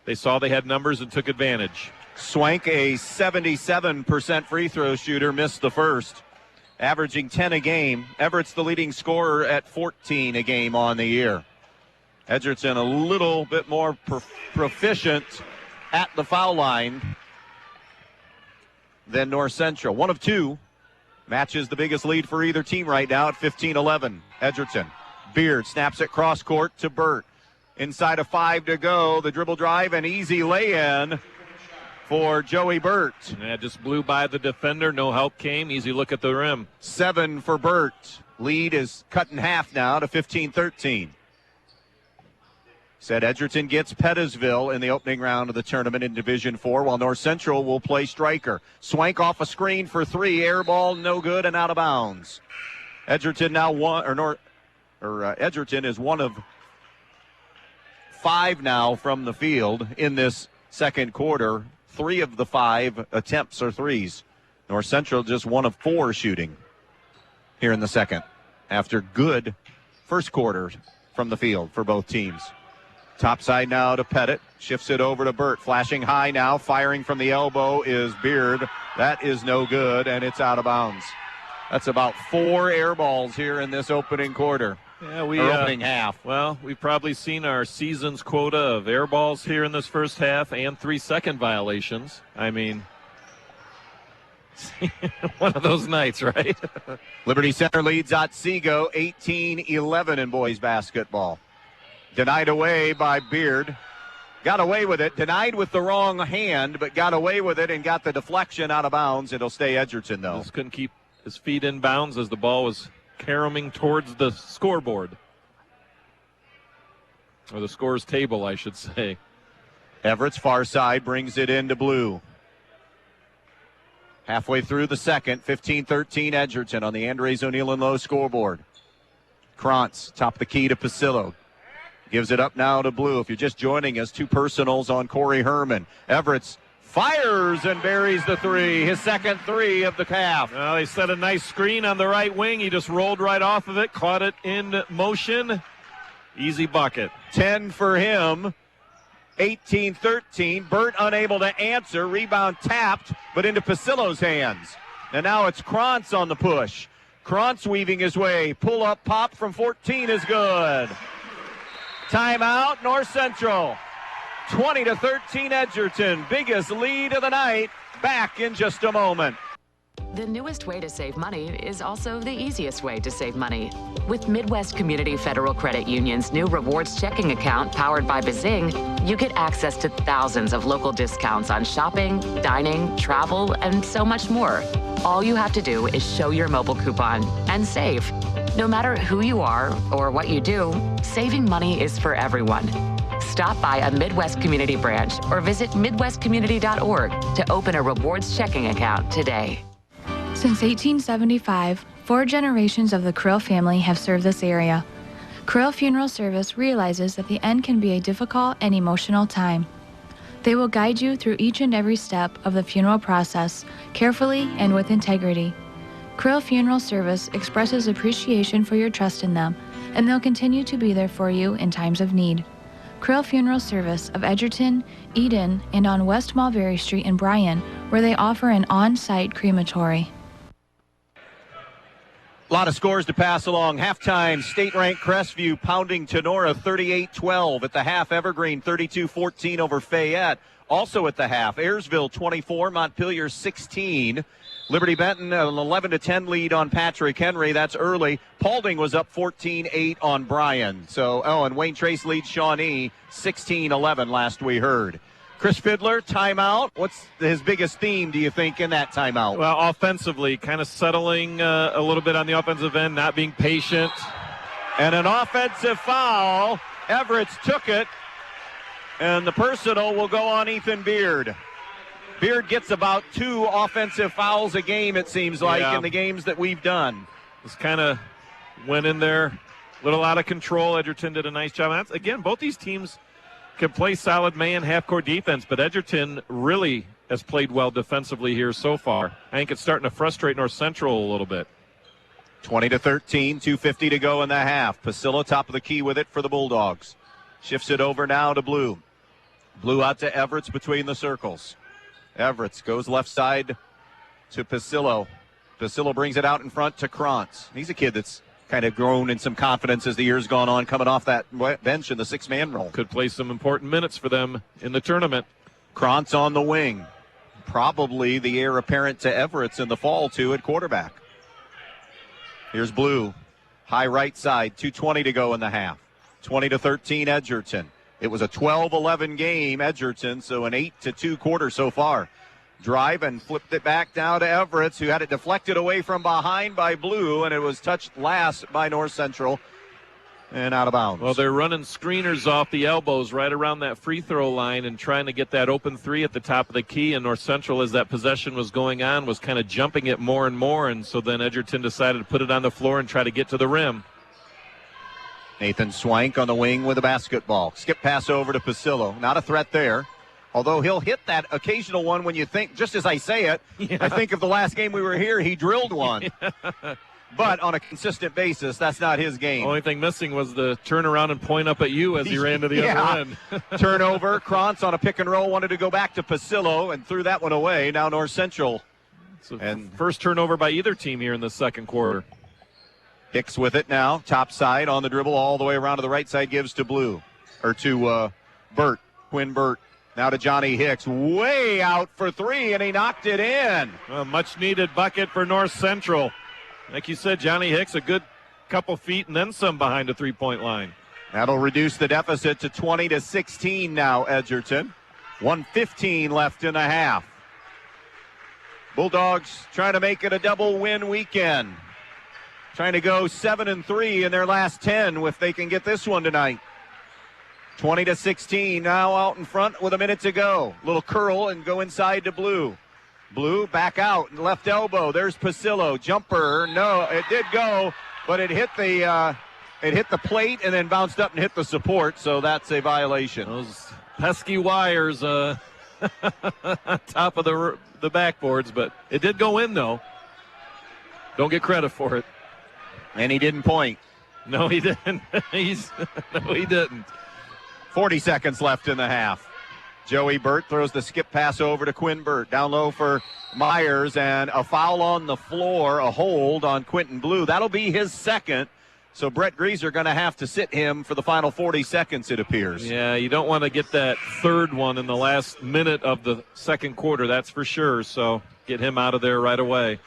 [SPEAKER 2] They saw they had numbers and took advantage.
[SPEAKER 4] Swank, a 77% free throw shooter, missed the first, averaging 10 a game. Everett's the leading scorer at 14 a game on the year. Edgerton a little bit more proficient at the foul line than North Central. 1 of 2 matches the biggest lead for either team right now at 15-11. Edgerton. Beard snaps it cross court to Burt. Inside of 5 to go. The dribble drive and easy lay-in for Joey Burt.
[SPEAKER 2] Yeah, just blew by the defender. No help came. Easy look at the rim.
[SPEAKER 4] 7 for Burt. Lead is cut in half now to 15-13. Said Edgerton gets Pettisville in the opening round of the tournament in Division 4, while North Central will play Stryker. Swank off a screen for 3, air ball, no good, and out of bounds. Edgerton Edgerton is 1 of 5 now from the field in this second quarter. 3 of the 5 attempts are threes. North Central just 1 of 4 shooting here in the second, after good first quarter from the field for both teams. Top side now to Pettit. Shifts it over to Burt. Flashing high now. Firing from the elbow is Beard. That is no good, and it's out of bounds. That's about 4 air balls here in this opening quarter.
[SPEAKER 2] Yeah,
[SPEAKER 4] opening half.
[SPEAKER 2] Well, we've probably seen our season's quota of air balls here in this first half and 3-second violations. I mean, one of those nights, right?
[SPEAKER 4] Liberty Center leads Otsego 18-11 in boys basketball. Denied away by Beard. Got away with it. Denied with the wrong hand, but got away with it and got the deflection out of bounds. It'll stay Edgerton, though.
[SPEAKER 2] Just couldn't keep his feet in bounds as the ball was caroming towards the scoreboard. Or the scores table, I should say.
[SPEAKER 4] Everett's far side brings it into Blue. Halfway through the second, 15-13 Edgerton on the Andres O'Neill & Lowe scoreboard. Krantz, top of the key to Pasillo. Gives it up now to Blue. If you're just joining us, 2 personals on Corey Herman. Everett's fires and buries the 3, his second 3 of the half.
[SPEAKER 2] Well, they set a nice screen on the right wing. He just rolled right off of it, caught it in motion. Easy bucket.
[SPEAKER 4] 10 for him.
[SPEAKER 1] 18-13. Burt unable to answer. Rebound tapped, but into Pasillo's hands. And now it's Krantz on the push. Krantz weaving his way. Pull up pop from 14 is good. Timeout, North Central. 20-13 Edgerton. Biggest lead of the night. Back in just a moment.
[SPEAKER 15] The newest way to save money is also the easiest way to save money. With Midwest Community Federal Credit Union's new rewards checking account powered by Bazing, you get access to thousands of local discounts on shopping, dining, travel, and so much more. All you have to do is show your mobile coupon and save. No matter who you are or what you do, saving money is for everyone. Stop by a Midwest Community branch or visit midwestcommunity.org to open a rewards checking account today.
[SPEAKER 16] Since 1875, 4 generations of the Krill family have served this area. Krill Funeral Service realizes that the end can be a difficult and emotional time. They will guide you through each and every step of the funeral process, carefully and with integrity. Krill Funeral Service expresses appreciation for your trust in them, and they'll continue to be there for you in times of need. Krill Funeral Service of Edgerton, Eden, and on West Mulberry Street in Bryan, where they offer an on-site crematory.
[SPEAKER 1] A lot of scores to pass along. Halftime, state-ranked Crestview pounding Tenora 38-12. At the half, Evergreen 32-14 over Fayette. Also at the half, Ayersville 24, Montpelier 16. Liberty Benton an 11-10 lead on Patrick Henry. That's early. Paulding was up 14-8 on Bryan. And Wayne Trace leads Shawnee 16-11 last we heard. Chris Fiddler, timeout. What's his biggest theme, do you think, in that timeout?
[SPEAKER 2] Well, offensively, kind of settling a little bit on the offensive end, not being patient.
[SPEAKER 1] And an offensive foul. Everett's took it. And the personal will go on Ethan Beard. Beard gets about 2 offensive fouls a game, it seems like, in the games that we've done.
[SPEAKER 2] Just kind of went in there, a little out of control. Edgerton did a nice job. Again, both these teams can play solid man half-court defense, but Edgerton really has played well defensively here so far. I think it's starting to frustrate North Central a little bit.
[SPEAKER 1] 20-13, 2:50 to go in the half. Pasillo top of the key with it for the Bulldogs. Shifts it over now to Blue. Blue out to Everett between the circles. Everett goes left side to Pasillo. Pasillo brings it out in front to Krantz. He's a kid that's kind of grown in some confidence as the year's gone on, coming off that bench in the 6-man role.
[SPEAKER 2] Could play some important minutes for them in the tournament.
[SPEAKER 1] Krantz on the wing. Probably the heir apparent to Everett's in the fall, too, at quarterback. Here's Blue. High right side, 2:20 to go in the half. 20-13 Edgerton. It was a 12-11 game, Edgerton, so an 8-2 quarter so far. Drive and flipped it back down to Everett, who had it deflected away from behind by Blue, and it was touched last by North Central and out of bounds.
[SPEAKER 2] Well, they're running screeners off the elbows right around that free throw line and trying to get that open 3 at the top of the key, and North Central, as that possession was going on, was kind of jumping it more and more, and so then Edgerton decided to put it on the floor and try to get to the rim.
[SPEAKER 1] Nathan Swank on the wing with a basketball. Skip pass over to Pasillo. Not a threat there. Although he'll hit that occasional one when you think, just as I say it, I think of the last game we were here, he drilled one. But on a consistent basis, that's not his game.
[SPEAKER 2] Only thing missing was the turnaround and point up at you as he ran to the other end.
[SPEAKER 1] Turnover. Krantz on a pick and roll wanted to go back to Pasillo and threw that one away. Now North Central.
[SPEAKER 2] And first turnover by either team here in the second quarter.
[SPEAKER 1] Hicks with it now. Top side on the dribble all the way around to the right side. Gives to Burt. Quinn Burt. Now to Johnny Hicks. Way out for 3, and he knocked it in.
[SPEAKER 2] A much-needed bucket for North Central. Like you said, Johnny Hicks, a good couple feet and then some behind the three-point line.
[SPEAKER 1] That'll reduce the deficit to 20-16 now, Edgerton. 1:15 left in the half. Bulldogs trying to make it a double-win weekend. Trying to go 7-3 in their last 10 if they can get this one tonight. 20-16 now out in front with a minute to go. Little curl and go inside to Blue. Blue back out, left elbow. There's Pasillo. Jumper. No, it did go, but it hit the plate and then bounced up and hit the support, so that's a violation.
[SPEAKER 2] Those pesky wires on top of the backboards, but it did go in, though. Don't get credit for it.
[SPEAKER 1] And he didn't point.
[SPEAKER 2] No, he didn't. No, he didn't.
[SPEAKER 1] 40 seconds left in the half. Joey Burt throws the skip pass over to Quinn Burt. Down low for Myers, and a foul on the floor, a hold on Quentin Blue. That'll be his second. So Brett Greaser going to have to sit him for the final 40 seconds, it appears.
[SPEAKER 2] Yeah, you don't want to get that third one in the last minute of the second quarter, that's for sure. So get him out of there right away.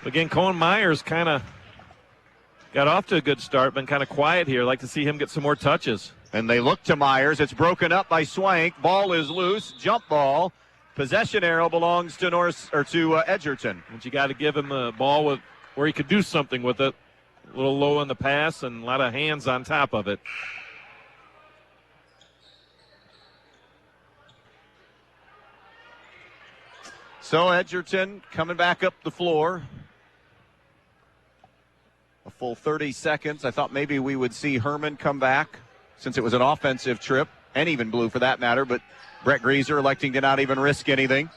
[SPEAKER 2] Again, Cohen Myers kind of got off to a good start, been kind of quiet here. I'd like to see him get some more touches.
[SPEAKER 1] And they look to Myers. It's broken up by Swank. Ball is loose. Jump ball. Possession arrow belongs to Edgerton.
[SPEAKER 2] But you got to give him the ball where he could do something with it. A little low on the pass and a lot of hands on top of it.
[SPEAKER 1] So Edgerton coming back up the floor. A full 30 seconds. I thought maybe we would see Herman come back since it was an offensive trip, and even Blue for that matter, but Brett Greaser electing to not even risk anything.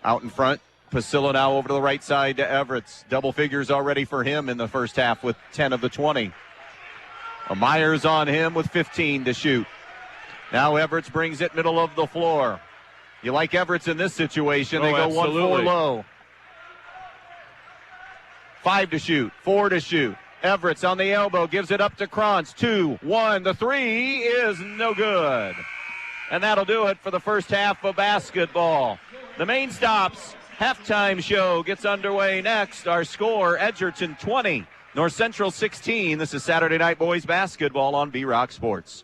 [SPEAKER 1] Out in front, Pasilla now over to the right side to Everett. Double figures already for him in the first half with 10 of the 20. Myers on him with 15 to shoot. Now Everett brings it middle of the floor. You like Everett in this situation. They go
[SPEAKER 2] absolutely.
[SPEAKER 1] 1-4 low. 5 to shoot, 4 to shoot. Everett's on the elbow, gives it up to Krantz. 2-1. The three is no good. And that'll do it for the first half of basketball. The main stops halftime show gets underway next. Our score, Edgerton 20, North Central 16. This is Saturday Night Boys Basketball on B-Rock Sports.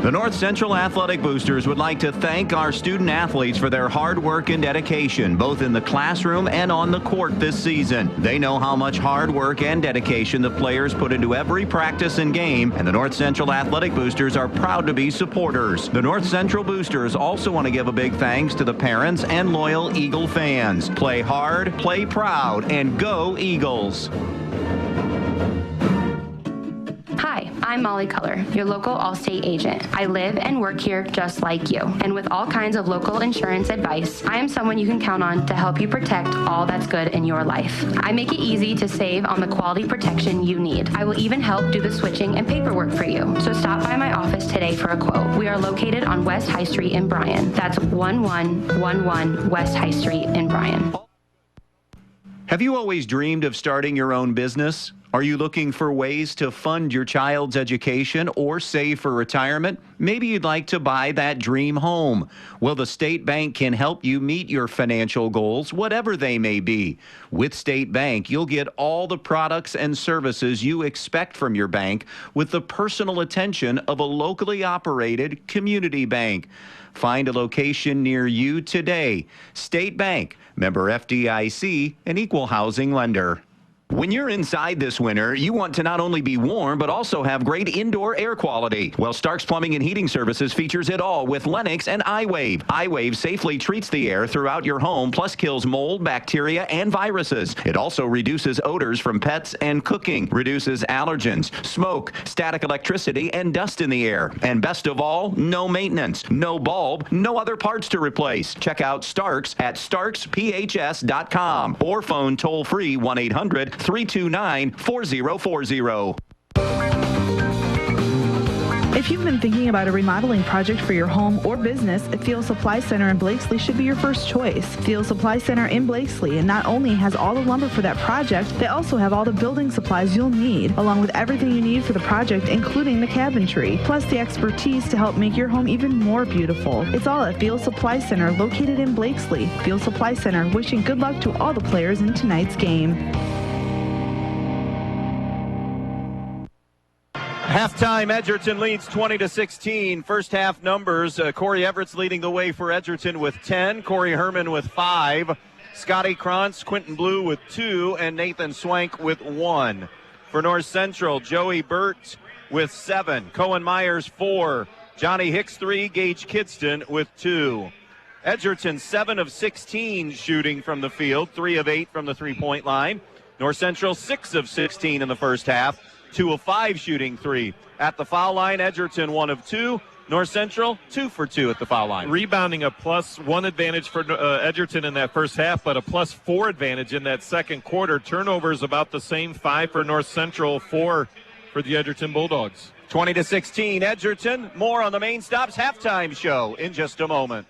[SPEAKER 4] The North Central Athletic Boosters would like to thank our student athletes for their hard work and dedication, both in the classroom and on the court this season. They know how much hard work and dedication the players put into every practice and game, and the North Central Athletic Boosters are proud to be supporters. The North Central Boosters also want to give a big thanks to the parents and loyal Eagle fans. Play hard, play proud, and go Eagles.
[SPEAKER 3] Hi, I'm Molly Culler, your local Allstate agent. I live and work here just like you. And with all kinds of local insurance advice, I am someone you can count on to help you protect all that's good in your life. I make it easy to save on the quality protection you need. I will even help do the switching and paperwork for you. So stop by my office today for a quote. We are located on West High Street in Bryan. That's 1111 West High Street in Bryan.
[SPEAKER 4] Have you always dreamed of starting your own business? Are you looking for ways to fund your child's education or save for retirement? Maybe you'd like to buy that dream home. Well, the State Bank can help you meet your financial goals, whatever they may be. With State Bank, you'll get all the products and services you expect from your bank with the personal attention of a locally operated community bank. Find a location near you today. State Bank, member FDIC, an equal housing lender. When you're inside this winter, you want to not only be warm, but also have great indoor air quality. Well, Stark's Plumbing and Heating Services features it all with Lennox and iWave. iWave safely treats the air throughout your home, plus kills mold, bacteria, and viruses. It also reduces odors from pets and cooking, reduces allergens, smoke, static electricity, and dust in the air. And best of all, no maintenance, no bulb, no other parts to replace. Check out Stark's at starksphs.com or phone toll-free 1-800-329-4040.
[SPEAKER 14] If you've been thinking about a remodeling project for your home or business, Field Supply Center in Blakesley should be your first choice. Field Supply Center in Blakesley and not only has all the lumber for that project, they also have all the building supplies you'll need, along with everything you need for the project, including the cabinetry, plus the expertise to help make your home even more beautiful. It's all at Field Supply Center, located in Blakesley. Field Supply Center, wishing good luck to all the players in tonight's game.
[SPEAKER 1] Halftime, Edgerton leads 20-16. First half numbers, Corey Everett's leading the way for Edgerton with 10, Corey Herman with 5, Scotty Krantz, Quentin Blue with 2, and Nathan Swank with 1. For North Central, Joey Burt with 7, Cohen Myers 4, Johnny Hicks 3, Gage Kidston with 2. Edgerton 7 of 16 shooting from the field, 3 of 8 from the three-point line. North Central 6 of 16 in the first half. 2 of 5 shooting 3. At the foul line, Edgerton 1 of 2, North Central 2 for 2 at the foul line.
[SPEAKER 2] Rebounding a +1 advantage for Edgerton in that first half, but a +4 advantage in that second quarter. Turnovers about the same, 5 for North Central, 4 for the Edgerton Bulldogs.
[SPEAKER 1] 20-16 Edgerton. More on the Main Stops halftime show in just a moment.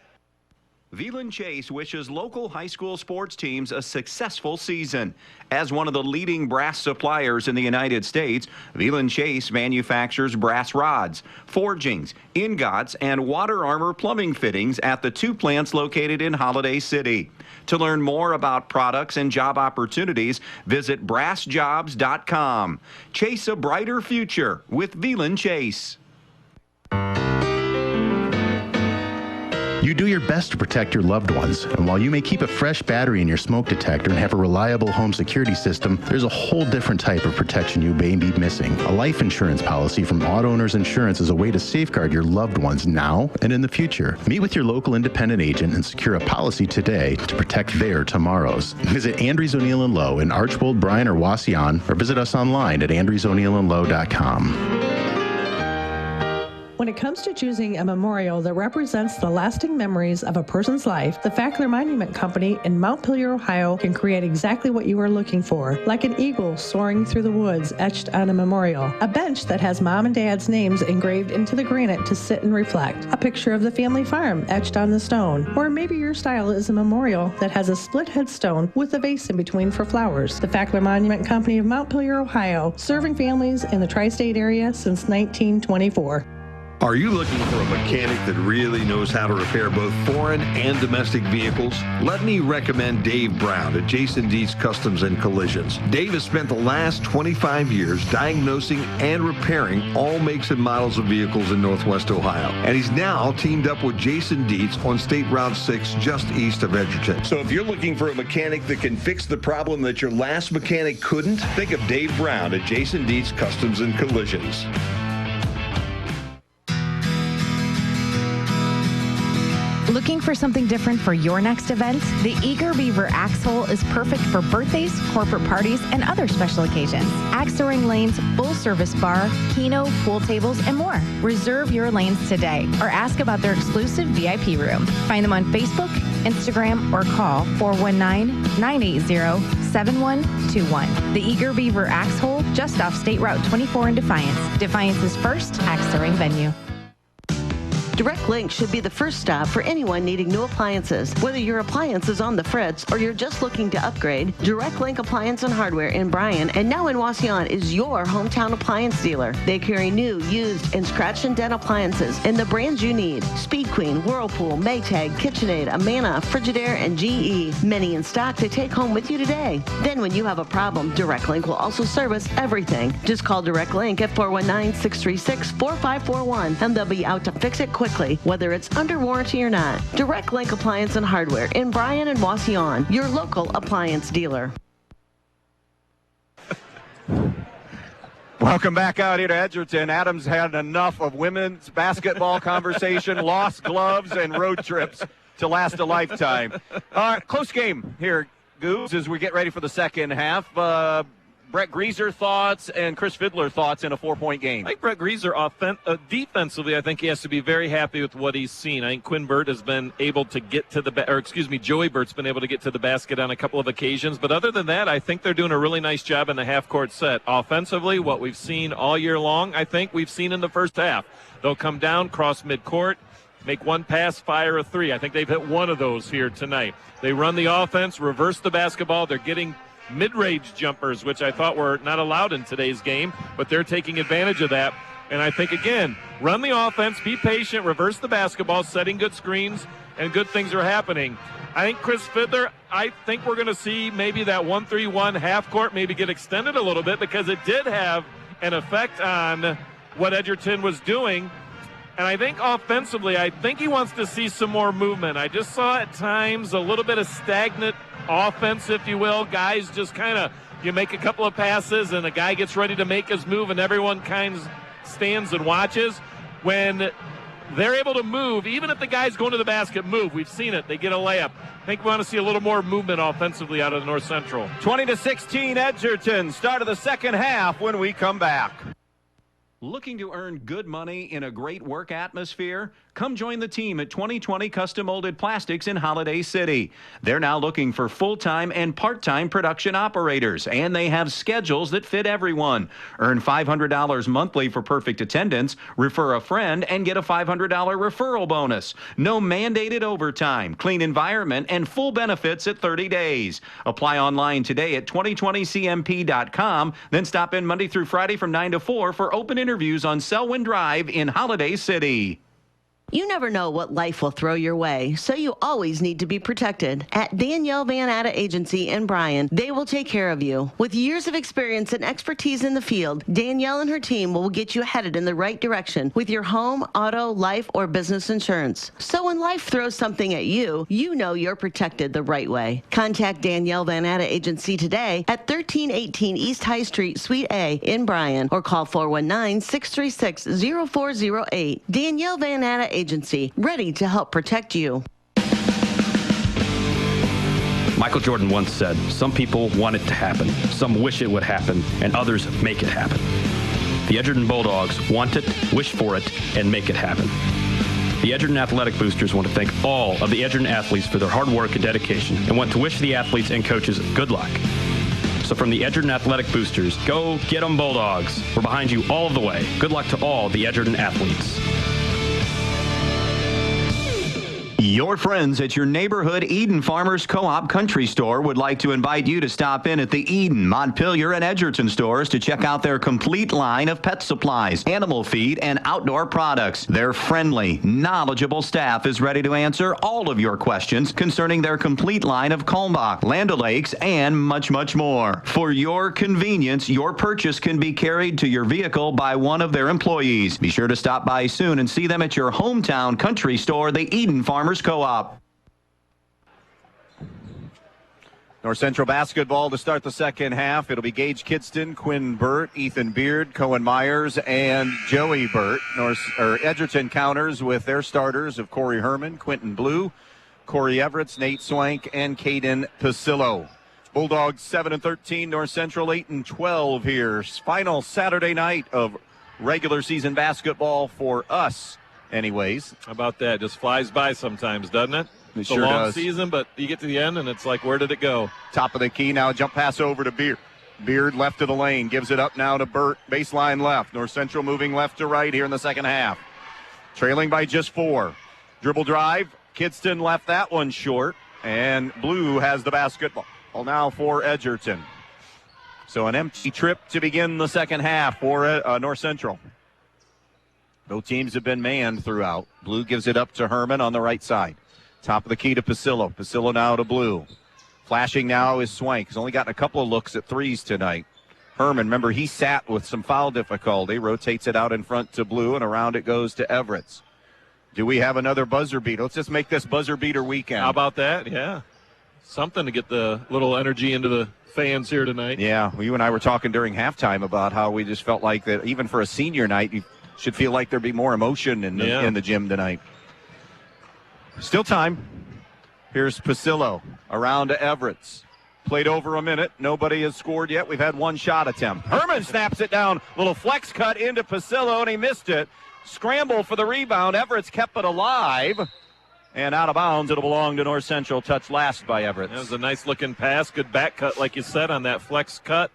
[SPEAKER 4] Veland Chase wishes local high school sports teams a successful season. As one of the leading brass suppliers in the United States, Veland Chase manufactures brass rods, forgings, ingots, and water armor plumbing fittings at the 2 plants located in Holiday City. To learn more about products and job opportunities, visit brassjobs.com. Chase a brighter future with Veland Chase.
[SPEAKER 10] You do your best to protect your loved ones, and while you may keep a fresh battery in your smoke detector and have a reliable home security system, there's a whole different type of protection you may be missing. A life insurance policy from Auto Owners Insurance is a way to safeguard your loved ones now and in the future. Meet with your local independent agent and secure a policy today to protect their tomorrows. Visit Andrews O'Neill & Lowe in Archbold, Bryan, or Wauseon, or visit us online at andrewsoneillandlowe.com.
[SPEAKER 5] When it comes to choosing a memorial that represents the lasting memories of a person's life, the Fackler Monument Company in Montpelier, Ohio can create exactly what you are looking for, like an eagle soaring through the woods etched on a memorial, a bench that has mom and dad's names engraved into the granite to sit and reflect, a picture of the family farm etched on the stone, or maybe your style is a memorial that has a split headstone with a vase in between for flowers. The Fackler Monument Company of Montpelier, Ohio, serving families in the tri-state area since 1924.
[SPEAKER 6] Are you looking for a mechanic that really knows how to repair both foreign and domestic vehicles? Let me recommend Dave Brown at Jason Dietz Customs and Collisions. Dave has spent the last 25 years diagnosing and repairing all makes and models of vehicles in Northwest Ohio. And he's now teamed up with Jason Dietz on State Route 6 just east of Edgerton. So if you're looking for a mechanic that can fix the problem that your last mechanic couldn't, think of Dave Brown at Jason Dietz Customs and Collisions.
[SPEAKER 7] Looking for something different for your next event? The Eager Beaver Axe Hole is perfect for birthdays, corporate parties, and other special occasions. Axe throwing lanes, full-service bar, keno, pool tables, and more. Reserve your lanes today or ask about their exclusive VIP room. Find them on Facebook, Instagram, or call 419-980-7121. The Eager Beaver Axe Hole, just off State Route 24 in Defiance. Defiance's first axe throwing venue.
[SPEAKER 9] Direct Link should be the first stop for anyone needing new appliances. Whether your appliance is on the fritz or you're just looking to upgrade, Direct Link Appliance and Hardware in Bryan and now in Wauseon is your hometown appliance dealer. They carry new, used, and scratch and dent appliances and the brands you need. Speed Queen, Whirlpool, Maytag, KitchenAid, Amana, Frigidaire, and GE. Many in stock to take home with you today. Then when you have a problem, Direct Link will also service everything. Just call Direct Link at 419-636-4541 and they'll be out to fix it quickly, whether it's under warranty or not. Direct Link Appliance and Hardware in Bryan and Wauseon, your local appliance dealer.
[SPEAKER 1] Welcome back out here to Edgerton. Adams had enough of women's basketball conversation, lost gloves, and road trips to last a lifetime. All right, close game here, Goobs, as we get ready for the second half. Brett Greaser thoughts and Chris Fiddler thoughts in a 4-point game.
[SPEAKER 2] I think Brett Greaser defensively, I think he has to be very happy with what he's seen. I think Quinn Burt has been able to get to Joey Burt's been able to get to the basket on a couple of occasions. But other than that, I think they're doing a really nice job in the half-court set. Offensively, what we've seen all year long, I think we've seen in the first half. They'll come down, cross midcourt, make one pass, fire a three. I think they've hit one of those here tonight. They run the offense, reverse the basketball. They're getting mid-range jumpers, which I thought were not allowed in today's game, but they're taking advantage of that. And I think, again, run the offense, be patient, reverse the basketball, setting good screens, and good things are happening. I think Chris Fiddler, I think we're going to see maybe that 1-3-1 half court maybe get extended a little bit because it did have an effect on what Edgerton was doing. And I think offensively, I think he wants to see some more movement. I just saw at times a little bit of stagnant offense, if you will. Guys just kind of, you make a couple of passes and a guy gets ready to make his move and everyone kind of stands and watches. When they're able to move, even if the guy's going to the basket, move. We've seen it. They get a layup. I think we want to see a little more movement offensively out of the North Central.
[SPEAKER 1] 20-16 Edgerton. Start of the second half when we come back.
[SPEAKER 4] Looking to earn good money in a great work atmosphere? Come join the team at 2020 Custom Molded Plastics in Holiday City. They're now looking for full-time and part-time production operators, and they have schedules that fit everyone. Earn $500 monthly for perfect attendance, refer a friend, and get a $500 referral bonus. No mandated overtime, clean environment, and full benefits at 30 days. Apply online today at 2020cmp.com, then stop in Monday through Friday from 9 to 4 for open interviews on Selwyn Drive in Holiday City.
[SPEAKER 9] You never know what life will throw your way, so you always need to be protected. At Danielle Van Atta Agency in Bryan, they will take care of you. With years of experience and expertise in the field, Danielle and her team will get you headed in the right direction with your home, auto, life, or business insurance. So when life throws something at you, you know you're protected the right way. Contact Danielle Van Atta Agency today at 1318 East High Street, Suite A in Bryan, or call 419-636-0408. Danielle Van Atta Agency, ready to help protect you.
[SPEAKER 11] Michael Jordan once said, some people want it to happen, some wish it would happen, and others make it happen. The Edgerton Bulldogs want it, wish for it, and make it happen. The Edgerton Athletic Boosters want to thank all of the Edgerton athletes for their hard work and dedication, and want to wish the athletes and coaches good luck. So from the Edgerton Athletic Boosters, go get 'em Bulldogs. We're behind you all of the way. Good luck to all the Edgerton athletes.
[SPEAKER 4] Your friends at your neighborhood Eden Farmers Co-op Country Store would like to invite you to stop in at the Eden, Montpelier, and Edgerton stores to check out their complete line of pet supplies, animal feed, and outdoor products. Their friendly, knowledgeable staff is ready to answer all of your questions concerning their complete line of Kalmbach, Land O'Lakes, and much, much more. For your convenience, your purchase can be carried to your vehicle by one of their employees. Be sure to stop by soon and see them at your hometown country store, the Eden Farmers Co-op.
[SPEAKER 1] North Central basketball to start the second half. It'll be Gage Kidston, Quinn Burt, Ethan Beard, Cohen Myers, and Joey Burt. Edgerton counters with their starters of Corey Herman, Quentin Blue, Corey Everett, Nate Swank, and Caden Pasillo. Bulldogs 7-13, North Central 8-12 here. Final Saturday night of regular season basketball for us. Anyways,
[SPEAKER 2] how about that? Just flies by sometimes, doesn't it? It's
[SPEAKER 1] sure
[SPEAKER 2] a long
[SPEAKER 1] does.
[SPEAKER 2] season, but you get to the end, and it's like, where did it go?
[SPEAKER 1] Top of the key now, jump pass over to Beard. Beard left of the lane, gives it up now to Burt, baseline left. North Central moving left to right here in the second half. Trailing by just 4. Dribble drive, Kidston left that one short, and Blue has the basketball. Well, now for Edgerton. So an empty trip to begin the second half for North Central. Both teams have been manned throughout. Blue gives it up to Herman on the right side. Top of the key to Pasillo. Pasillo now to Blue. Flashing now is Swank. He's only gotten a couple of looks at threes tonight. Herman, remember, he sat with some foul difficulty. Rotates it out in front to Blue, and around it goes to Everett. Do we have another buzzer beater? Let's just make this buzzer beater weekend.
[SPEAKER 2] How about that? Yeah. Something to get the little energy into the fans here tonight.
[SPEAKER 1] Yeah, well, you and I were talking during halftime about how we just felt like that even for a senior night, you should feel like there'd be more emotion in the gym tonight. Still time. Here's Pasillo around to Everett. Played over a minute. Nobody has scored yet. We've had one shot attempt. Herman snaps it down. Little flex cut into Pasillo, and he missed it. Scramble for the rebound. Everett's kept it alive. And out of bounds, it'll belong to North Central. Touch last by Everett.
[SPEAKER 2] That was a nice-looking pass. Good back cut, like you said, on that flex cut.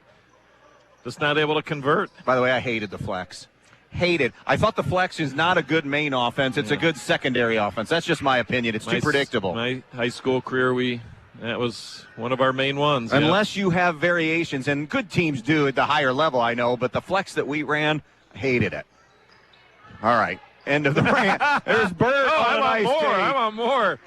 [SPEAKER 2] Just not able to convert.
[SPEAKER 1] By the way, I hated the flex. Hated. I thought the flex is not a good main offense. It's a good secondary offense. That's just my opinion. It's too predictable.
[SPEAKER 2] My high school career, that was one of our main ones.
[SPEAKER 1] Unless you have variations, and good teams do at the higher level, I know, but the flex that we ran, hated it. All right. End of the rant. There's Burt.
[SPEAKER 2] I want more.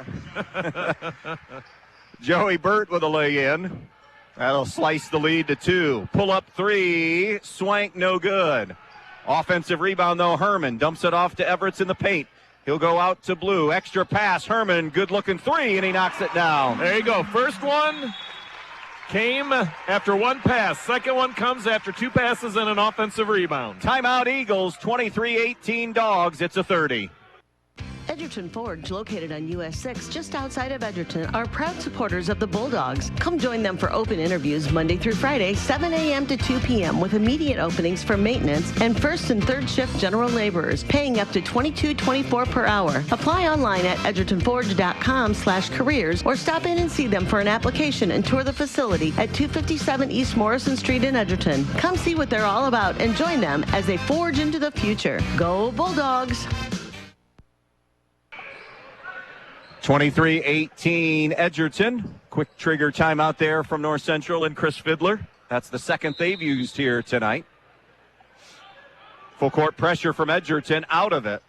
[SPEAKER 1] Joey Burt with a lay-in. That'll slice the lead to 2. Pull up 3. Swank, no good. Offensive rebound, though. Herman dumps it off to Everett in the paint. He'll go out to Blue. Extra pass. Herman, good-looking 3, and he knocks it down.
[SPEAKER 2] There you go. First one came after one pass. Second one comes after 2 passes and an offensive rebound.
[SPEAKER 1] Timeout Eagles, 23-18 Dogs. It's a 30.
[SPEAKER 9] Edgerton Forge, located on US 6 just outside of Edgerton, are proud supporters of the Bulldogs. Come join them for open interviews Monday through Friday, 7 a.m. to 2 p.m. with immediate openings for maintenance and first and third shift general laborers, paying up to $22.24 per hour. Apply online at edgertonforge.com/careers or stop in and see them for an application and tour the facility at 257 East Morrison Street in Edgerton. Come see what they're all about and join them as they forge into the future. Go Bulldogs!
[SPEAKER 1] 23-18 Edgerton. Quick trigger timeout there from North Central and Chris Fiddler. That's the second they've used here tonight. Full court pressure from Edgerton, out of it.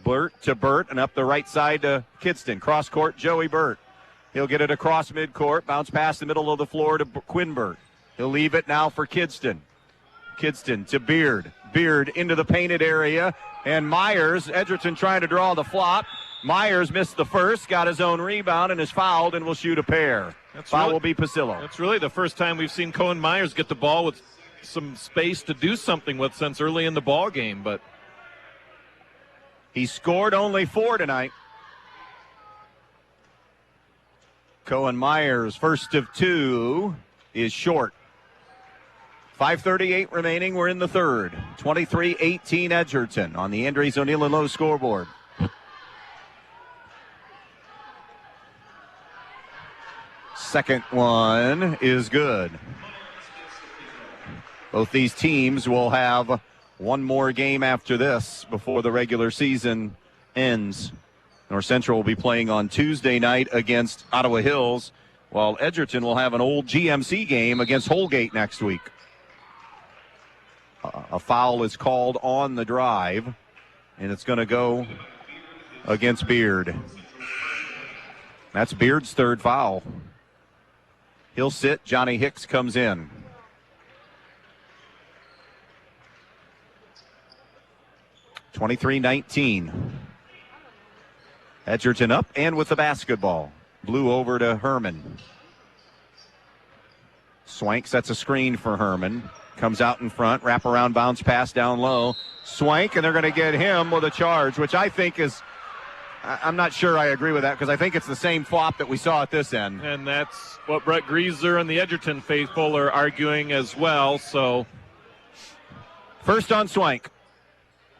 [SPEAKER 1] Burt to Burt and up the right side to Kidston. Cross court, Joey Burt. He'll get it across midcourt, bounce past the middle of the floor to Quinn Burt. He'll leave it now for Kidston. Kidston to Beard. Beard into the painted area, and Myers, Edgerton trying to draw the flop. Myers missed the first, got his own rebound, and is fouled and will shoot a pair. Foul will be Pasillo.
[SPEAKER 2] That's really the first time we've seen Cohen Myers get the ball with some space to do something with since early in the ball game, but
[SPEAKER 1] he scored only 4 tonight. Cohen Myers, first of 2, is short. 5:38 remaining. We're in the third. 23-18 Edgerton on the Andres O'Neill and Lowe scoreboard. Second one is good. Both these teams will have one more game after this before the regular season ends. North Central will be playing on Tuesday night against Ottawa Hills, while Edgerton will have an old GMC game against Holgate next week. A foul is called on the drive, and it's going to go against Beard. That's Beard's third foul. He'll sit. Johnny Hicks comes in. (23-19). Edgerton up and with the basketball. Blue over to Herman. Swank sets a screen for Herman. Comes out in front. Wraparound bounce pass down low. Swank, and they're going to get him with a charge, which I think is, I'm not sure I agree with that because I think it's the same flop that we saw at this end.
[SPEAKER 2] And that's what Brett Grieser and the Edgerton faithful are arguing as well. So
[SPEAKER 1] first on Swank.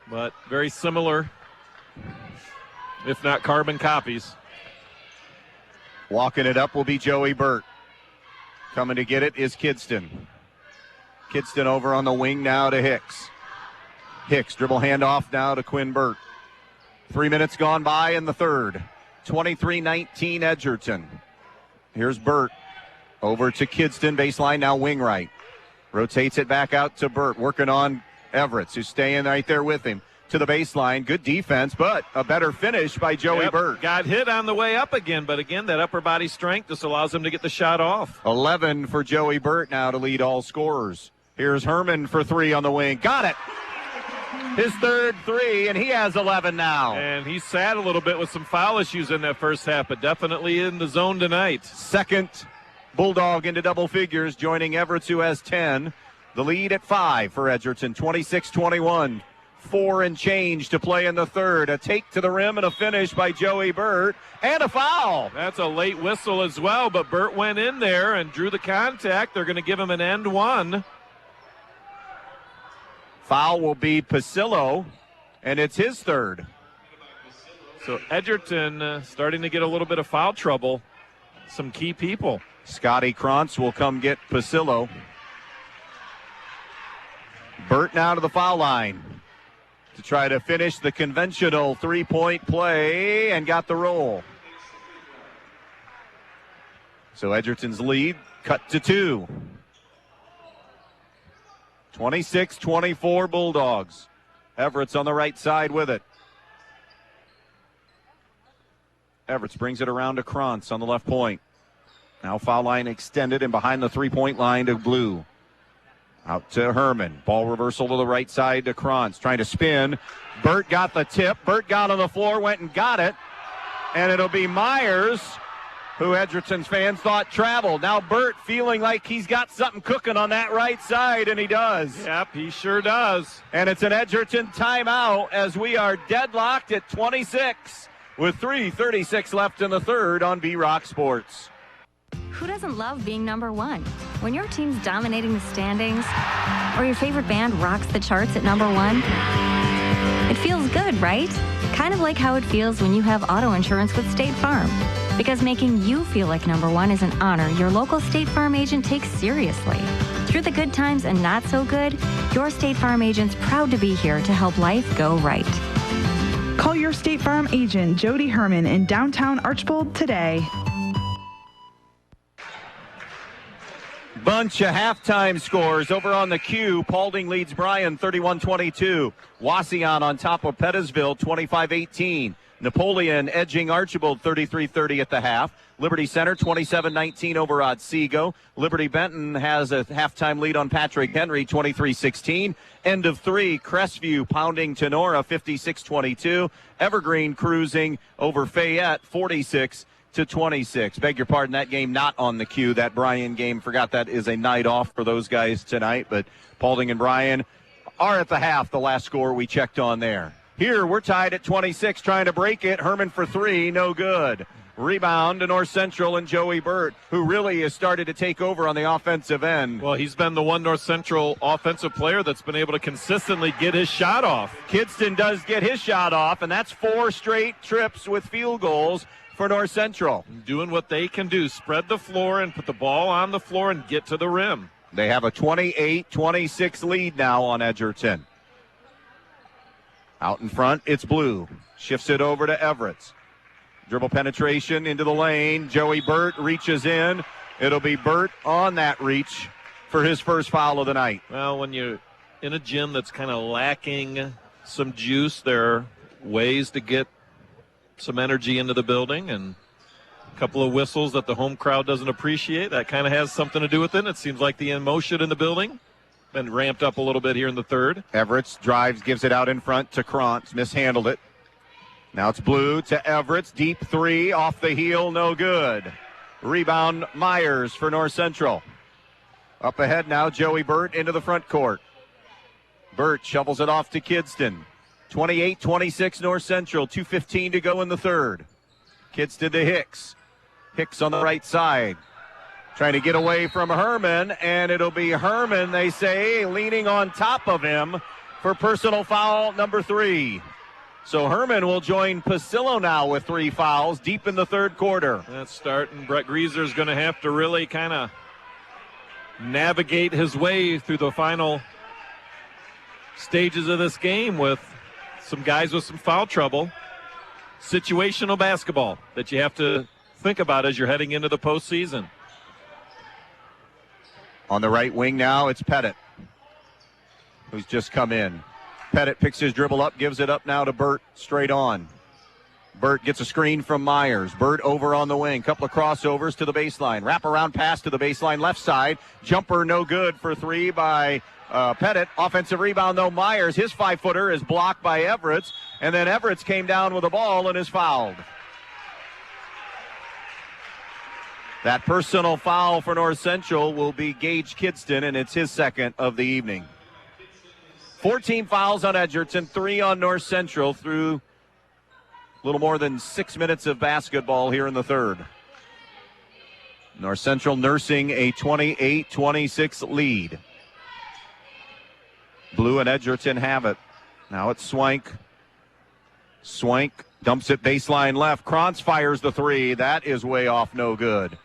[SPEAKER 2] But very similar, if not carbon copies.
[SPEAKER 1] Walking it up will be Joey Burt. Coming to get it is Kidston. Kidston over on the wing now to Hicks. Hicks dribble handoff now to Quinn Burt. 3 minutes gone by in the third. 23-19 Edgerton. Here's Burt. Over to Kidston, baseline now wing right. Rotates it back out to Burt, working on Everett, who's staying right there with him. To the baseline, good defense, but a better finish by Joey Burt.
[SPEAKER 2] Got hit on the way up again, but again, that upper body strength just allows him to get the shot off.
[SPEAKER 1] 11 for Joey Burt now to lead all scorers. Here's Herman for 3 on the wing. Got it! His third 3, and he has 11 now.
[SPEAKER 2] And he sat a little bit with some foul issues in that first half, but definitely in the zone tonight.
[SPEAKER 1] Second Bulldog into double figures, joining Everett, who has 10. The lead at 5 for Edgerton, 26-21. 4 and change to play in the third. A take to the rim and a finish by Joey Burt, and a foul.
[SPEAKER 2] That's a late whistle as well, but Burt went in there and drew the contact. They're going to give him an end one.
[SPEAKER 1] Foul will be Pasillo, and it's his third.
[SPEAKER 2] So Edgerton starting to get a little bit of foul trouble. Some key people.
[SPEAKER 1] Scotty Krantz will come get Pasillo. Burt now to the foul line to try to finish the conventional three-point play, and got the roll. So Edgerton's lead cut to 2. 26-24 Bulldogs. Everett's on the right side with it. Everett brings it around to Krantz on the left point. Now foul line extended and behind the three-point line to Blue. Out to Herman. Ball reversal to the right side to Krantz. Trying to spin. Burt got the tip. Burt got on the floor, went and got it. And it'll be Myers who Edgerton's fans thought traveled. Now Burt feeling like he's got something cooking on that right side, and he does.
[SPEAKER 2] Yep, he sure does.
[SPEAKER 1] And it's an Edgerton timeout as we are deadlocked at 26 with 3:36 left in the third on B-Rock Sports.
[SPEAKER 13] Who doesn't love being number one? When your team's dominating the standings, or your favorite band rocks the charts at number one, it feels good, right? Kind of like how it feels when you have auto insurance with State Farm. Because making you feel like number one is an honor your local State Farm agent takes seriously. Through the good times and not so good, your State Farm agent's proud to be here to help life go right.
[SPEAKER 14] Call your State Farm agent, Jody Herman, in downtown Archbold today.
[SPEAKER 1] Bunch of halftime scores over on the Q. Paulding leads Bryan 31-22. Wauseon on top of Pettisville 25-18. Napoleon edging Archibald 33-30 at the half. Liberty Center 27-19 over Otsego. Liberty Benton has a halftime lead on Patrick Henry 23-16. End of three, Crestview pounding Tenora 56-22. Evergreen cruising over Fayette 46-26. Beg your pardon, that game not on the Q. That Bryan game, forgot that is a night off for those guys tonight. But Paulding and Bryan are at the half, the last score we checked on there. Here, we're tied at 26, trying to break it. Herman for three, no good. Rebound to North Central and Joey Burt, who really has started to take over on the offensive end.
[SPEAKER 2] Well, he's been the one North Central offensive player that's been able to consistently get his shot off.
[SPEAKER 1] Kidston does get his shot off, and that's 4 straight trips with field goals for North Central.
[SPEAKER 2] Doing what they can do, spread the floor and put the ball on the floor and get to the rim.
[SPEAKER 1] They have a 28-26 lead now on Edgerton. Out in front, it's Blue. Shifts it over to Everett. Dribble penetration into the lane. Joey Burt reaches in. It'll be Burt on that reach for his first foul of the night.
[SPEAKER 2] Well, when you're in a gym that's kind of lacking some juice, there are ways to get some energy into the building, and a couple of whistles that the home crowd doesn't appreciate. That kind of has something to do with it. It seems like the emotion in the building been ramped up a little bit here in the third.
[SPEAKER 1] Everett drives, gives it out in front to Krantz. Mishandled it. Now it's Blue to Everett. Deep three off the heel, no good. Rebound Myers for North Central. Up ahead now, Joey Burt into the front court. Burt shovels it off to Kidston. 28-26 North Central, 2:15 to go in the third. Kidston to Hicks. Hicks on the right side. Trying to get away from Herman, and it'll be Herman, they say, leaning on top of him for personal foul number 3. So Herman will join Pasillo now with 3 fouls deep in the third quarter.
[SPEAKER 2] That's starting. Brett Grieser's going to have to really kind of navigate his way through the final stages of this game with some guys with some foul trouble. Situational basketball that you have to think about as you're heading into the postseason.
[SPEAKER 1] On the right wing now, it's Pettit, who's just come in. Pettit picks his dribble up, gives it up now to Burt, straight on. Burt gets a screen from Myers. Burt over on the wing. Couple of crossovers to the baseline. Wraparound pass to the baseline left side. Jumper no good for 3 by Pettit. Offensive rebound, though, Myers. His 5-footer is blocked by Everett. And then Everett came down with the ball and is fouled. That personal foul for North Central will be Gage Kidston, and it's his second of the evening. 14 fouls on Edgerton, 3 on North Central through a little more than 6 minutes of basketball here in the third. North Central nursing a 28-26 lead. Blue and Edgerton have it. Now it's Swank. Swank dumps it baseline left. Krantz fires the 3. That is way off, no good.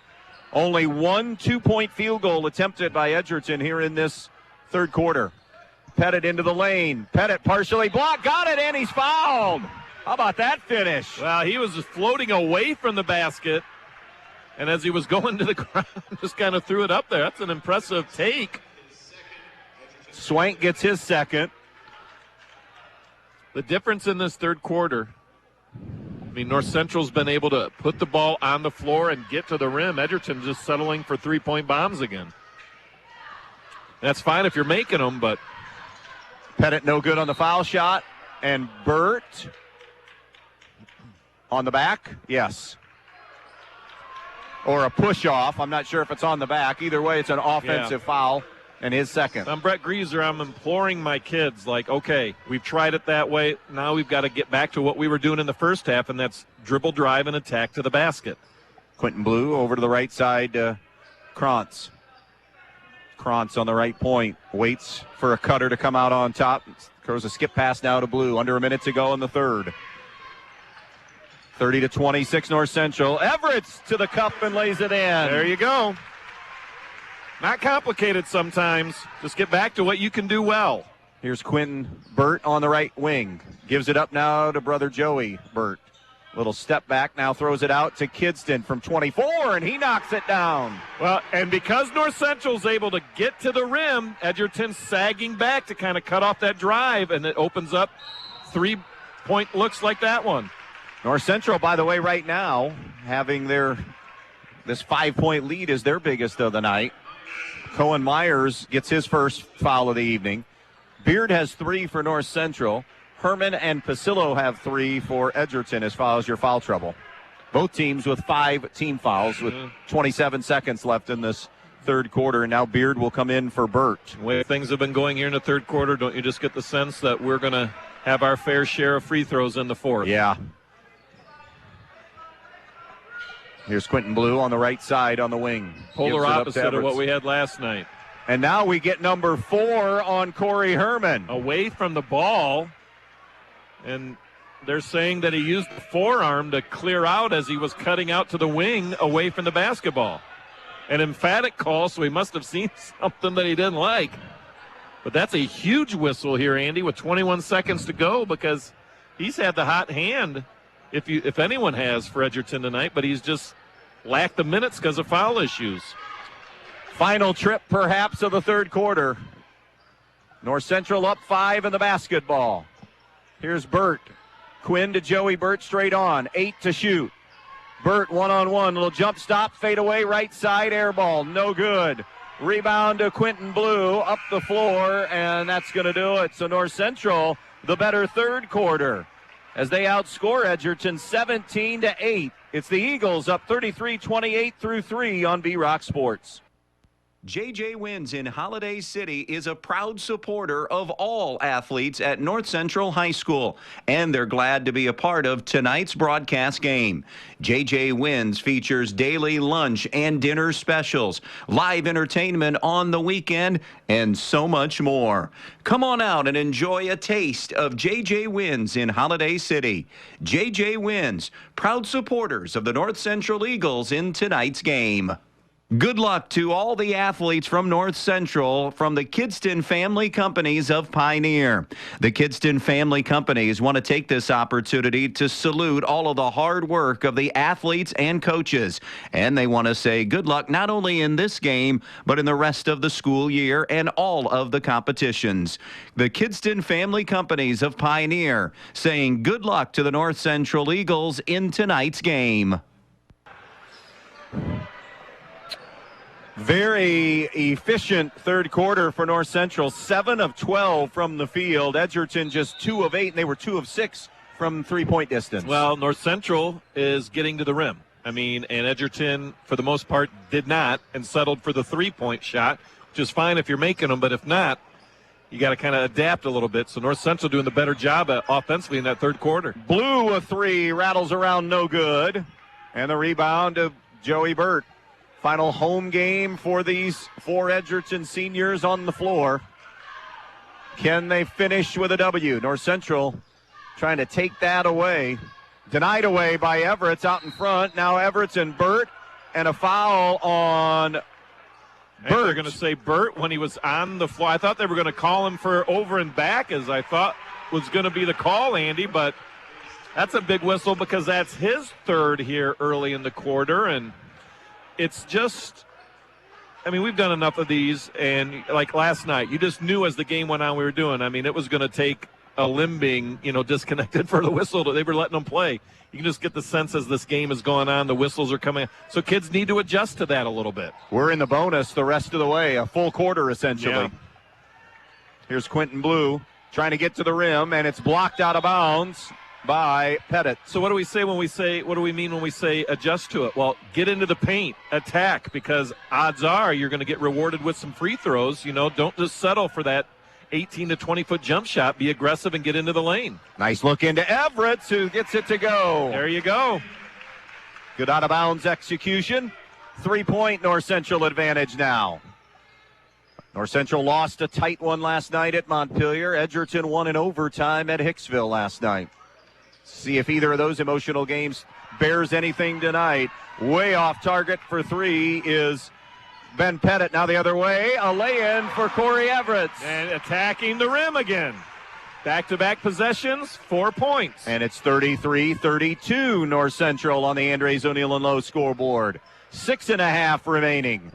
[SPEAKER 1] Only one 2-point field goal attempted by Edgerton here in this third quarter. Pettit into the lane. Pettit partially blocked, got it, and he's fouled. How about that finish?
[SPEAKER 2] Well, he was just floating away from the basket, and as he was going to the ground, just kind of threw it up there. That's an impressive take.
[SPEAKER 1] Swank gets his second.
[SPEAKER 2] The difference in this third quarter, I mean, North Central's been able to put the ball on the floor and get to the rim. Edgerton just settling for 3-point bombs again. That's fine if you're making them, but
[SPEAKER 1] Pettit no good on the foul shot. And Burt on the back. Yes. or a push-off. I'm not sure if it's on the back. Either way, it's an offensive foul, and his second.
[SPEAKER 2] I'm Brett Greaser. I'm imploring my kids, like, okay, we've tried it that way. Now we've got to get back to what we were doing in the first half, and that's dribble, drive, and attack to the basket.
[SPEAKER 1] Quentin Blue over to the right side to Krantz. Krantz on the right point. Waits for a cutter to come out on top. Throws a skip pass now to Blue. Under a minute to go in the third. 30-26 North Central. Everett's to the cup and lays it in.
[SPEAKER 2] There you go. Not complicated sometimes. Just get back to what you can do well.
[SPEAKER 1] Here's Quentin Burt on the right wing. Gives it up now to brother Joey Burt. Little step back, now throws it out to Kidston from 24, and he knocks it down.
[SPEAKER 2] Well, and because North Central's able to get to the rim, Edgerton's sagging back to kind of cut off that drive, and it opens up 3-point looks like that one.
[SPEAKER 1] North Central, by the way, right now, having this 5-point lead is their biggest of the night. Cohen Myers gets his first foul of the evening. Beard has 3 for North Central. Herman and Pasillo have 3 for Edgerton as far as your foul trouble. Both teams with 5 team fouls with 27 seconds left in this third quarter, and now Beard will come in for Burt.
[SPEAKER 2] The way things have been going here in the third quarter, don't you just get the sense that we're going to have our fair share of free throws in the fourth?
[SPEAKER 1] Yeah. Here's Quentin Blue on the right side on the wing.
[SPEAKER 2] Polar opposite of what we had last night.
[SPEAKER 1] And now we get number 4 on Corey Herman.
[SPEAKER 2] Away from the ball. And they're saying that he used the forearm to clear out as he was cutting out to the wing away from the basketball. An emphatic call, so he must have seen something that he didn't like. But that's a huge whistle here, Andy, with 21 seconds to go, because he's had the hot hand, if anyone has, for Edgerton tonight, but he's just lacked the minutes because of foul issues.
[SPEAKER 1] Final trip, perhaps, of the third quarter. North Central up 5 in the basketball. Here's Burt. Quinn to Joey Burt straight on. 8 to shoot. Burt one-on-one. Little jump stop, fade away, right side, air ball. No good. Rebound to Quentin Blue up the floor, and that's going to do it. So North Central, the better third quarter, as they outscore Edgerton 17-8. It's the Eagles up 33-28 through 3 on B-Rock Sports.
[SPEAKER 4] JJ Wins in Holiday City is a proud supporter of all athletes at North Central High School, and they're glad to be a part of tonight's broadcast game. JJ Wins features daily lunch and dinner specials, live entertainment on the weekend, and so much more. Come on out and enjoy a taste of JJ Wins in Holiday City. JJ Wins, proud supporters of the North Central Eagles in tonight's game. Good luck to all the athletes from North Central from the Kidston Family Companies of Pioneer. The Kidston Family Companies want to take this opportunity to salute all of the hard work of the athletes and coaches. And they want to say good luck not only in this game, but in the rest of the school year and all of the competitions. The Kidston Family Companies of Pioneer saying good luck to the North Central Eagles in tonight's game.
[SPEAKER 1] Very efficient third quarter for North Central. 7 of 12 from the field. Edgerton just 2 of 8, and they were 2 of 6 from three-point distance.
[SPEAKER 2] Well, North Central is getting to the rim. And Edgerton, for the most part, did not and settled for the three-point shot, which is fine if you're making them, but if not, you got to kind of adapt a little bit. So North Central doing the better job offensively in that third quarter.
[SPEAKER 1] Blue a 3, rattles around, no good. And the rebound of Joey Burt. Final home game for these 4 Edgerton seniors on the floor. Can they finish with a W? North Central trying to take that away. Denied away by Everett's out in front. Now Everett's and Burt, and a foul on Burt.
[SPEAKER 2] They're going to say Burt when he was on the floor. I thought they were going to call him for over and back, as I thought was going to be the call, Andy, but that's a big whistle because that's his third here early in the quarter, and it's just, we've done enough of these, and like last night, you just knew as the game went on we were doing. It was going to take a limb being, disconnected for the whistle. They were letting them play. You can just get the sense as this game is going on, the whistles are coming. So kids need to adjust to that a little bit.
[SPEAKER 1] We're in the bonus the rest of the way, a full quarter essentially.
[SPEAKER 2] Yeah.
[SPEAKER 1] Here's Quentin Blue trying to get to the rim, and it's blocked out of bounds. by Pettit.
[SPEAKER 2] So what do we mean when we say adjust to it? Well, get into the paint, attack, because odds are you're going to get rewarded with some free throws. Don't just settle for that 18 to 20-foot jump shot. Be aggressive and get into the lane.
[SPEAKER 1] Nice look into Everett, who gets it to go.
[SPEAKER 2] There you go.
[SPEAKER 1] Good out-of-bounds execution. 3-point North Central advantage now. North Central lost a tight one last night at Montpelier. Edgerton won in overtime at Hicksville last night. See if either of those emotional games bears anything tonight. Way off target for three is Ben Pettit. Now the other way, a lay-in for Corey Everett.
[SPEAKER 2] And attacking the rim again. Back-to-back possessions, 4 points.
[SPEAKER 1] And it's 33-32 North Central on the Andres O'Neill and Lowe scoreboard. 6.5 remaining.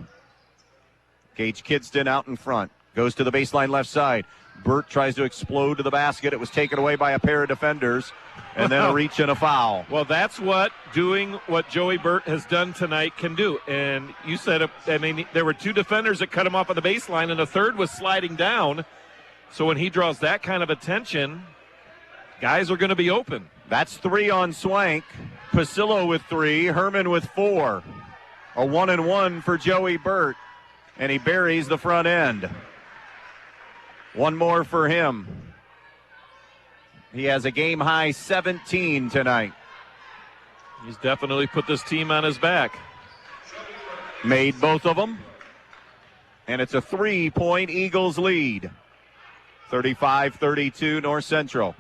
[SPEAKER 1] Gage Kidston out in front. Goes to the baseline left side. Burt tries to explode to the basket. It was taken away by a pair of defenders. And then a reach and a foul.
[SPEAKER 2] Well, that's what doing what Joey Burt has done tonight can do. And you said, there were two defenders that cut him off on the baseline, and a third was sliding down. So when he draws that kind of attention, guys are going to be open.
[SPEAKER 1] That's 3 on Swank. Pasillo with 3. Herman with 4. A 1-and-1 for Joey Burt. And he buries the front end. One more for him. He has a game-high 17 tonight.
[SPEAKER 2] He's definitely put this team on his back.
[SPEAKER 1] Made both of them. And it's a 3-point Eagles lead. 35-32 North Central.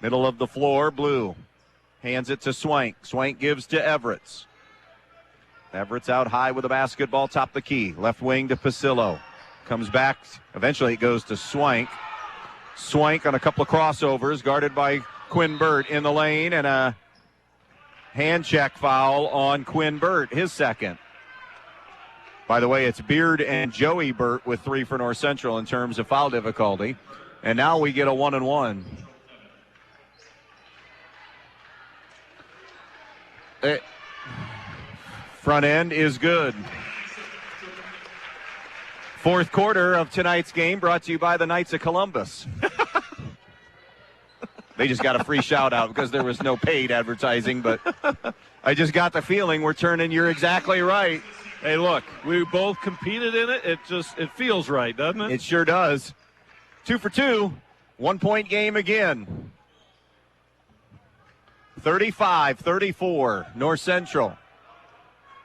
[SPEAKER 1] Middle of the floor, Blue. Hands it to Swank. Swank gives to Everett. Everett's out high with the basketball, top the key. Left wing to Pasillo. Comes back. Eventually it goes to Swank. Swank on a couple of crossovers, guarded by Quinn Burt in the lane, and a hand check foul on Quinn Burt, his second. By the way, it's Beard and Joey Burt with 3 for North Central in terms of foul difficulty. And now we get a 1-and-1. Front end is good. Fourth quarter of tonight's game brought to you by the Knights of Columbus. They just got a free shout out because there was no paid advertising, but I just got the feeling we're turning. You're exactly right.
[SPEAKER 2] Hey, look, we both competed in it. It feels right, doesn't it?
[SPEAKER 1] It sure does. 2 for 2. 1-point game again. 35-34, North Central.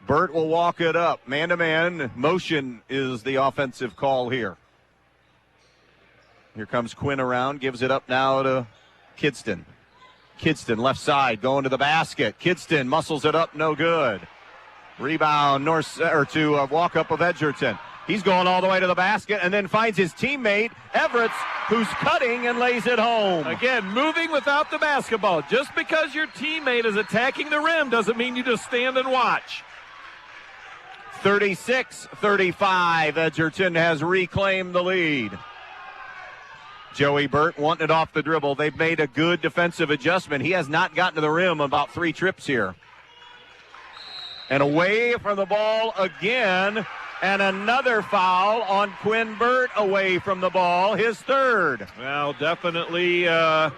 [SPEAKER 1] Burt will walk it up. Man-to-man motion is the offensive call here. Here comes Quinn around, gives it up now to Kidston. Kidston left side going to the basket. Kidston muscles it up, no good. Rebound to walk up of Edgerton. He's going all the way to the basket and then finds his teammate, Everett, who's cutting and lays it home.
[SPEAKER 2] Again, moving without the basketball. Just because your teammate is attacking the rim doesn't mean you just stand and watch.
[SPEAKER 1] 36-35, Edgerton has reclaimed the lead. Joey Burt wanting it off the dribble. They've made a good defensive adjustment. He has not gotten to the rim about 3 trips here. And away from the ball again, and another foul on Quinn Burt away from the ball, his third.
[SPEAKER 2] Well, definitely the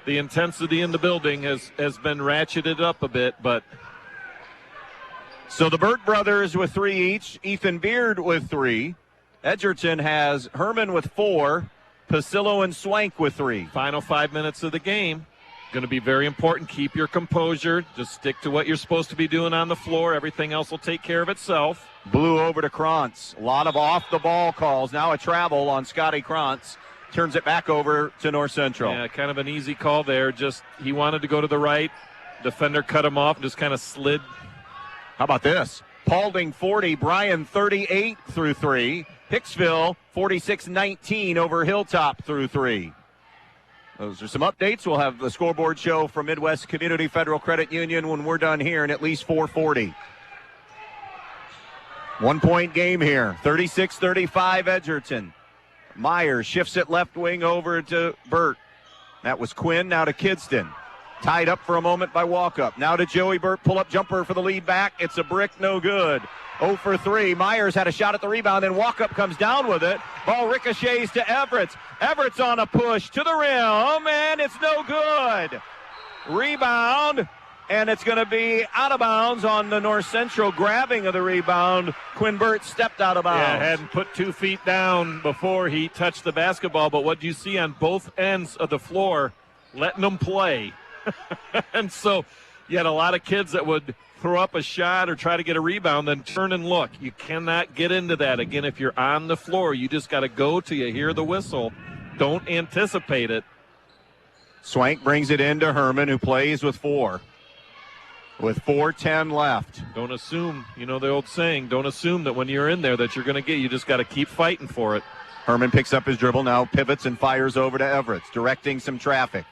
[SPEAKER 2] intensity in the building has been ratcheted up a bit, but...
[SPEAKER 1] So the Burt brothers with 3 each, Ethan Beard with 3. Edgerton has Herman with 4, Pasillo and Swank with 3.
[SPEAKER 2] Final 5 minutes of the game. Going to be very important. Keep your composure. Just stick to what you're supposed to be doing on the floor. Everything else will take care of itself.
[SPEAKER 1] Blue over to Krantz. A lot of off-the-ball calls. Now a travel on Scotty Krantz. Turns it back over to North Central.
[SPEAKER 2] Yeah, kind of an easy call there. Just he wanted to go to the right. Defender cut him off and just kind of slid.
[SPEAKER 1] How about this? Paulding 40, Bryan 38 through 3. Hicksville 46-19 over Hilltop through 3. Those are some updates. We'll have the scoreboard show from Midwest Community Federal Credit Union when we're done here in at least 4:40. 1-point game here. 36-35 Edgerton. Myers shifts it left wing over to Burt. That was Quinn, now to Kidston. Tied up for a moment by Walkup. Now to Joey Burt, pull-up jumper for the lead back. It's a brick, no good. 0 for 3. Myers had a shot at the rebound, then Walkup comes down with it. Ball ricochets to Everett. Everett's on a push to the rim, and it's no good. Rebound, and it's going to be out of bounds on the North Central grabbing of the rebound. Quinn Burt stepped out of bounds.
[SPEAKER 2] Yeah, hadn't put 2 feet down before he touched the basketball, but what do you see on both ends of the floor? Letting them play. And so you had a lot of kids that would throw up a shot or try to get a rebound, then turn and look. You cannot get into that. Again, if you're on the floor, you just got to go till you hear the whistle. Don't anticipate it.
[SPEAKER 1] Swank brings it into Herman, who plays with 4. With 4:10 left.
[SPEAKER 2] Don't assume, you know the old saying, don't assume that when you're in there that you're going to get. You just got to keep fighting for it.
[SPEAKER 1] Herman picks up his dribble, now pivots and fires over to Everett, directing some traffic.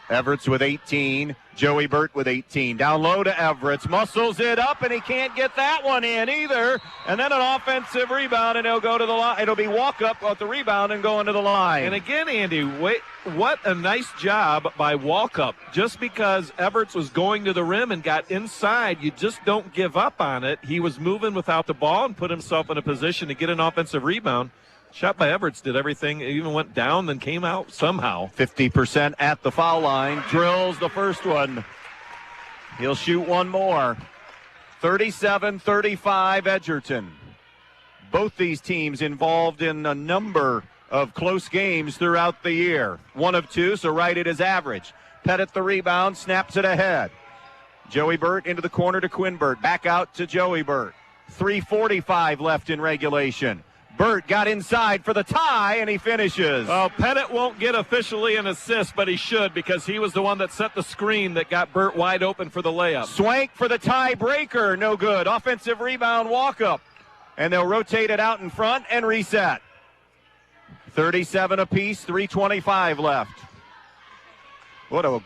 [SPEAKER 1] Everett's with 18. Joey Burt with 18. Down low to Everett. Muscles it up, and he can't get that one in either. And then an offensive rebound, and he'll go to the line. It'll be Walkup at the rebound and go into the line.
[SPEAKER 2] And again, Andy, wait, what a nice job by Walkup. Just because Everett was going to the rim and got inside, you just don't give up on it. He was moving without the ball and put himself in a position to get an offensive rebound. Shot by Everett did everything. It even went down, then came out somehow.
[SPEAKER 1] 50% at the foul line. Drills the first one. He'll shoot one more. 37-35 Edgerton. Both these teams involved in a number of close games throughout the year. 1 of 2, so right at his average. Pettit the rebound, snaps it ahead. Joey Burt into the corner to Quinn Burt. Back out to Joey Burt. 3:45 left in regulation. Burt got inside for the tie, and he finishes.
[SPEAKER 2] Well, Pettit won't get officially an assist, but he should, because he was the one that set the screen that got Burt wide open for the layup.
[SPEAKER 1] Swank for the tiebreaker, no good. Offensive rebound, Walkup. And they'll rotate it out in front and reset. 37 apiece, 3:25 left. What a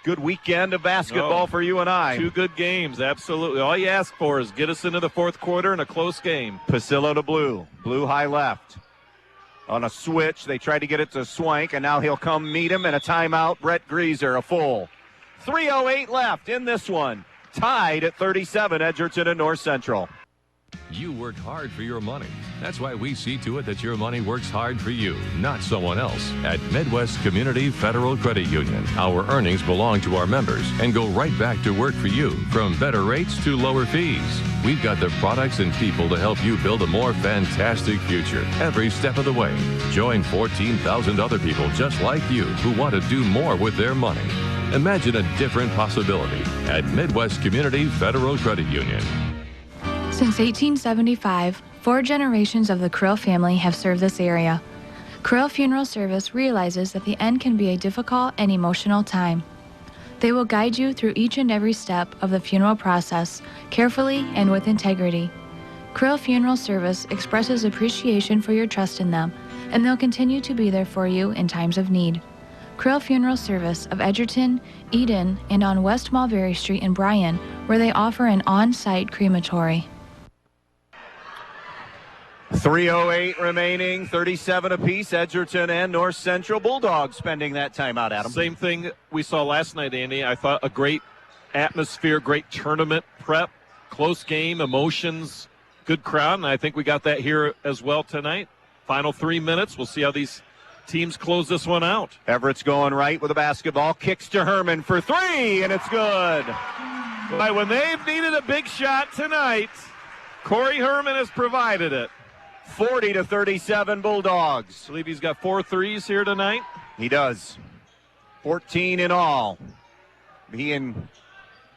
[SPEAKER 1] good weekend of basketball for you and I.
[SPEAKER 2] 2 good games, absolutely. All you ask for is get us into the fourth quarter in a close game.
[SPEAKER 1] Pasillo to Blue. Blue high left. On a switch, they tried to get it to Swank, and now he'll come meet him, and a timeout. Brett Greaser, a full. 3:08 left in this one. Tied at 37, Edgerton and North Central.
[SPEAKER 17] You work hard for your money. That's why we see to it that your money works hard for you, not someone else. At Midwest Community Federal Credit Union, our earnings belong to our members and go right back to work for you, from better rates to lower fees. We've got the products and people to help you build a more fantastic future every step of the way. Join 14,000 other people just like you who want to do more with their money. Imagine a different possibility at Midwest Community Federal Credit Union.
[SPEAKER 16] Since 1875, 4 generations of the Krill family have served this area. Krill Funeral Service realizes that the end can be a difficult and emotional time. They will guide you through each and every step of the funeral process, carefully and with integrity. Krill Funeral Service expresses appreciation for your trust in them, and they'll continue to be there for you in times of need. Krill Funeral Service of Edgerton, Eden, and on West Mulberry Street in Bryan, where they offer an on-site crematory.
[SPEAKER 1] 3:08 remaining, 37 apiece. Edgerton and North Central. Bulldogs spending that timeout, Adam.
[SPEAKER 2] Same thing we saw last night, Andy. I thought a great atmosphere, great tournament prep, close game, emotions, good crowd, and I think we got that here as well tonight. Final 3 minutes. We'll see how these teams close this one out.
[SPEAKER 1] Everett's going right with the basketball. Kicks to Herman for 3, and it's good.
[SPEAKER 2] Right, when they've needed a big shot tonight, Corey Herman has provided it.
[SPEAKER 1] 40-37 Bulldogs.
[SPEAKER 2] I believe he's got 4 threes here tonight.
[SPEAKER 1] He does. 14 in all. He and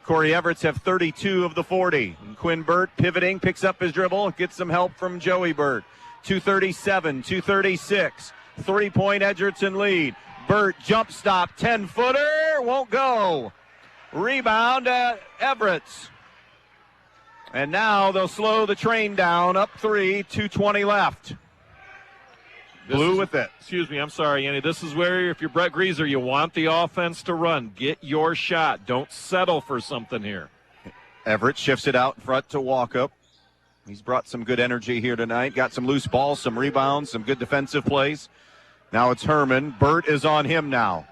[SPEAKER 1] Corey Everett have 32 of the 40. And Quinn Burt pivoting, picks up his dribble, gets some help from Joey Burt. 2:37, 2:36. 3-point Edgerton lead. Burt jump stop, 10-footer, won't go. Rebound at Everett's. And now they'll slow the train down, up 3, 2:20 left. Blue with it.
[SPEAKER 2] Excuse me, I'm sorry, Andy. This is where, if you're Brett Greaser, you want the offense to run. Get your shot. Don't settle for something here.
[SPEAKER 1] Everett shifts it out in front to Walkup. He's brought some good energy here tonight. Got some loose balls, some rebounds, some good defensive plays. Now it's Herman. Burt is on him now.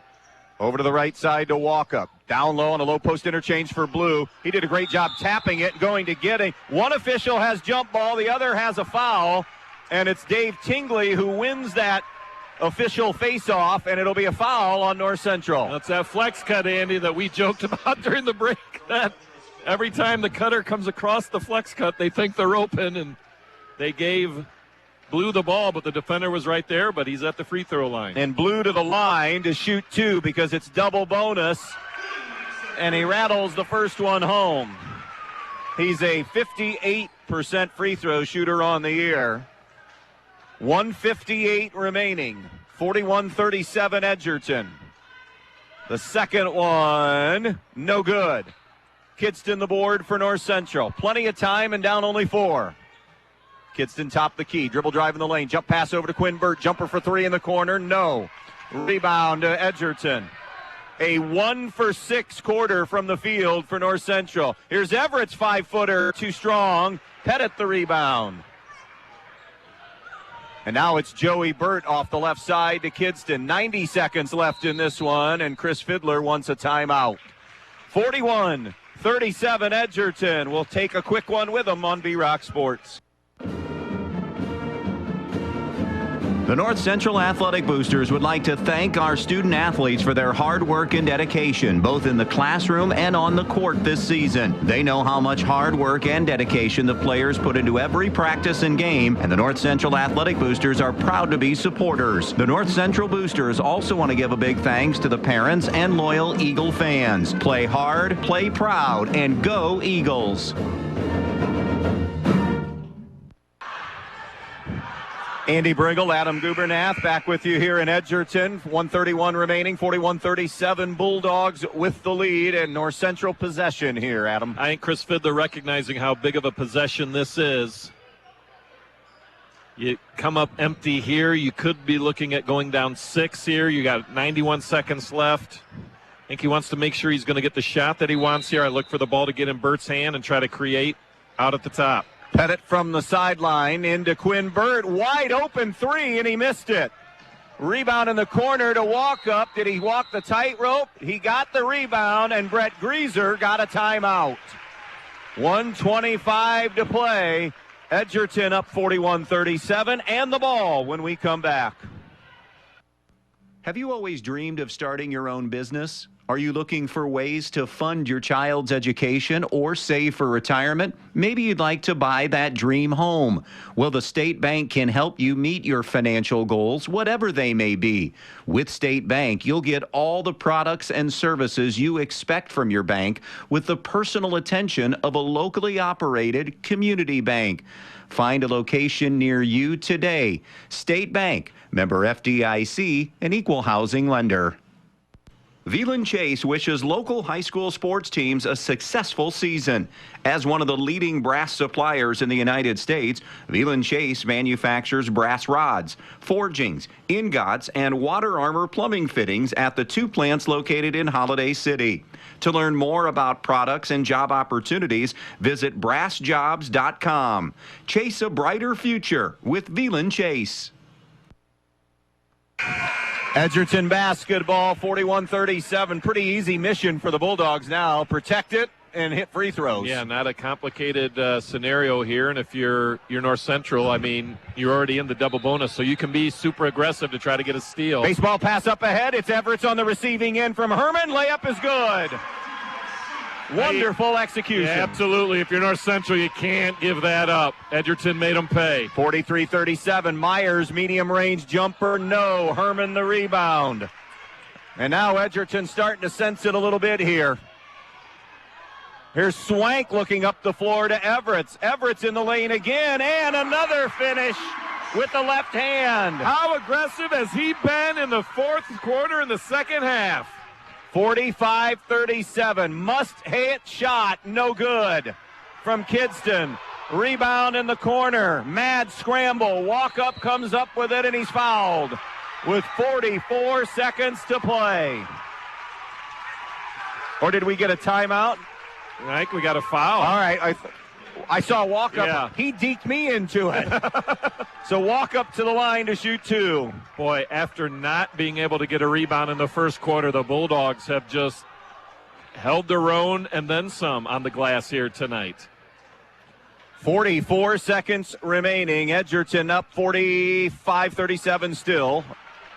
[SPEAKER 1] Over to the right side to Walkup. Down low on a low post interchange for Blue. He did a great job tapping it and going to get it. One official has jump ball, the other has a foul, and it's Dave Tingley who wins that official face-off, and it'll be a foul on North Central.
[SPEAKER 2] That's that flex cut, Andy, that we joked about during the break. That every time the cutter comes across the flex cut, they think they're open, and they gave Blue the ball, but the defender was right there, but he's at the free throw line.
[SPEAKER 1] And Blue to the line to shoot 2 because it's double bonus, and he rattles the first one home. He's a 58% free throw shooter on the year. 1:58 remaining. 41-37 Edgerton. The second one, no good. Kidston the board for North Central. Plenty of time and down only 4. Kidston top the key. Dribble drive in the lane. Jump pass over to Quinn Burt. Jumper for 3 in the corner. No. Rebound to Edgerton. A 1-for-6 quarter from the field for North Central. Here's Everett's 5-footer. Too strong. Pettit the rebound. And now it's Joey Burt off the left side to Kidston. 90 seconds left in this one, and Chris Fiddler wants a timeout. 41-37 Edgerton. We'll take a quick one with them on B-Rock Sports.
[SPEAKER 4] The North Central Athletic Boosters would like to thank our student athletes for their hard work and dedication, both in the classroom and on the court this season. They know how much hard work and dedication the players put into every practice and game, and the North Central Athletic Boosters are proud to be supporters. The North Central Boosters also want to give a big thanks to the parents and loyal Eagle fans. Play hard, play proud, and go Eagles.
[SPEAKER 1] Andy Brigle, Adam Gubernath, back with you here in Edgerton. 1:31 remaining, 41-37 Bulldogs with the lead, and North Central possession here, Adam.
[SPEAKER 2] I think Chris Fiddler recognizing how big of a possession this is. You come up empty here. You could be looking at going down 6 here. You got 91 seconds left. I think he wants to make sure he's going to get the shot that he wants here. I look for the ball to get in Burt's hand and try to create out at the top.
[SPEAKER 1] Pettit from the sideline into Quinn Burt. Wide open 3, and he missed it. Rebound in the corner to Walkup. Did he walk the tightrope? He got the rebound, and Brett Greaser got a timeout. 1:25 to play. Edgerton up 41-37, and the ball when we come back.
[SPEAKER 4] Have you always dreamed of starting your own business? Are you looking for ways to fund your child's education or save for retirement? Maybe you'd like to buy that dream home. Well, the State Bank can help you meet your financial goals, whatever they may be. With State Bank, you'll get all the products and services you expect from your bank with the personal attention of a locally operated community bank. Find a location near you today. State Bank, member FDIC, an equal housing lender. Veland Chase wishes local high school sports teams a successful season. As one of the leading brass suppliers in the United States, Veland Chase manufactures brass rods, forgings, ingots, and water armor plumbing fittings at the 2 plants located in Holiday City. To learn more about products and job opportunities, visit brassjobs.com. Chase a brighter future with Veland Chase.
[SPEAKER 1] Edgerton basketball, 41-37. Pretty easy mission for the Bulldogs now. Protect it and hit free throws.
[SPEAKER 2] Yeah, not a complicated scenario here. And if you're North Central, I mean, you're already in the double bonus, so you can be super aggressive to try to get a steal.
[SPEAKER 1] Baseball pass up ahead. It's Everett's on the receiving end from Herman. Layup is good. Wonderful execution.
[SPEAKER 2] Yeah, absolutely. If you're North Central, you can't give that up. Edgerton made them pay.
[SPEAKER 1] 43-37. Myers, medium range jumper. No. Herman the rebound. And now Edgerton starting to sense it a little bit here. Here's Swank looking up the floor to Everett's. Everett's in the lane again, and another finish with the left hand.
[SPEAKER 2] How aggressive has he been in the fourth quarter in the second half?
[SPEAKER 1] 45-37. Must-hit shot, no good from Kidston. Rebound in the corner. Mad scramble. Walkup comes up with it, and he's fouled with 44 seconds to play. Or did we get a timeout?
[SPEAKER 2] I think we got a foul.
[SPEAKER 1] All right. I saw Walkup.
[SPEAKER 2] Yeah.
[SPEAKER 1] He deked me into it. So Walkup to the line to shoot 2.
[SPEAKER 2] Boy, after not being able to get a rebound in the first quarter, the Bulldogs have just held their own and then some on the glass here tonight.
[SPEAKER 1] 44 seconds remaining. Edgerton up 45-37 still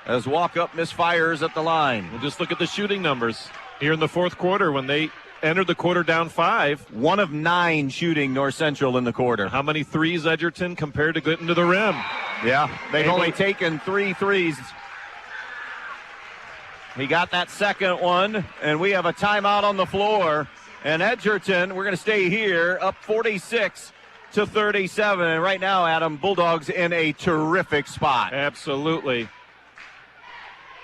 [SPEAKER 1] as Walkup misfires at the line.
[SPEAKER 2] We'll just look at the shooting numbers here in the fourth quarter when they entered the quarter down 5.
[SPEAKER 1] 1 of 9 shooting North Central in the quarter.
[SPEAKER 2] How many threes, Edgerton, compared to getting to the rim?
[SPEAKER 1] Yeah, they've only taken 3 threes. He got that second one, and we have a timeout on the floor. And Edgerton, we're going to stay here, up 46-37. And right now, Adam, Bulldogs in a terrific spot.
[SPEAKER 2] Absolutely.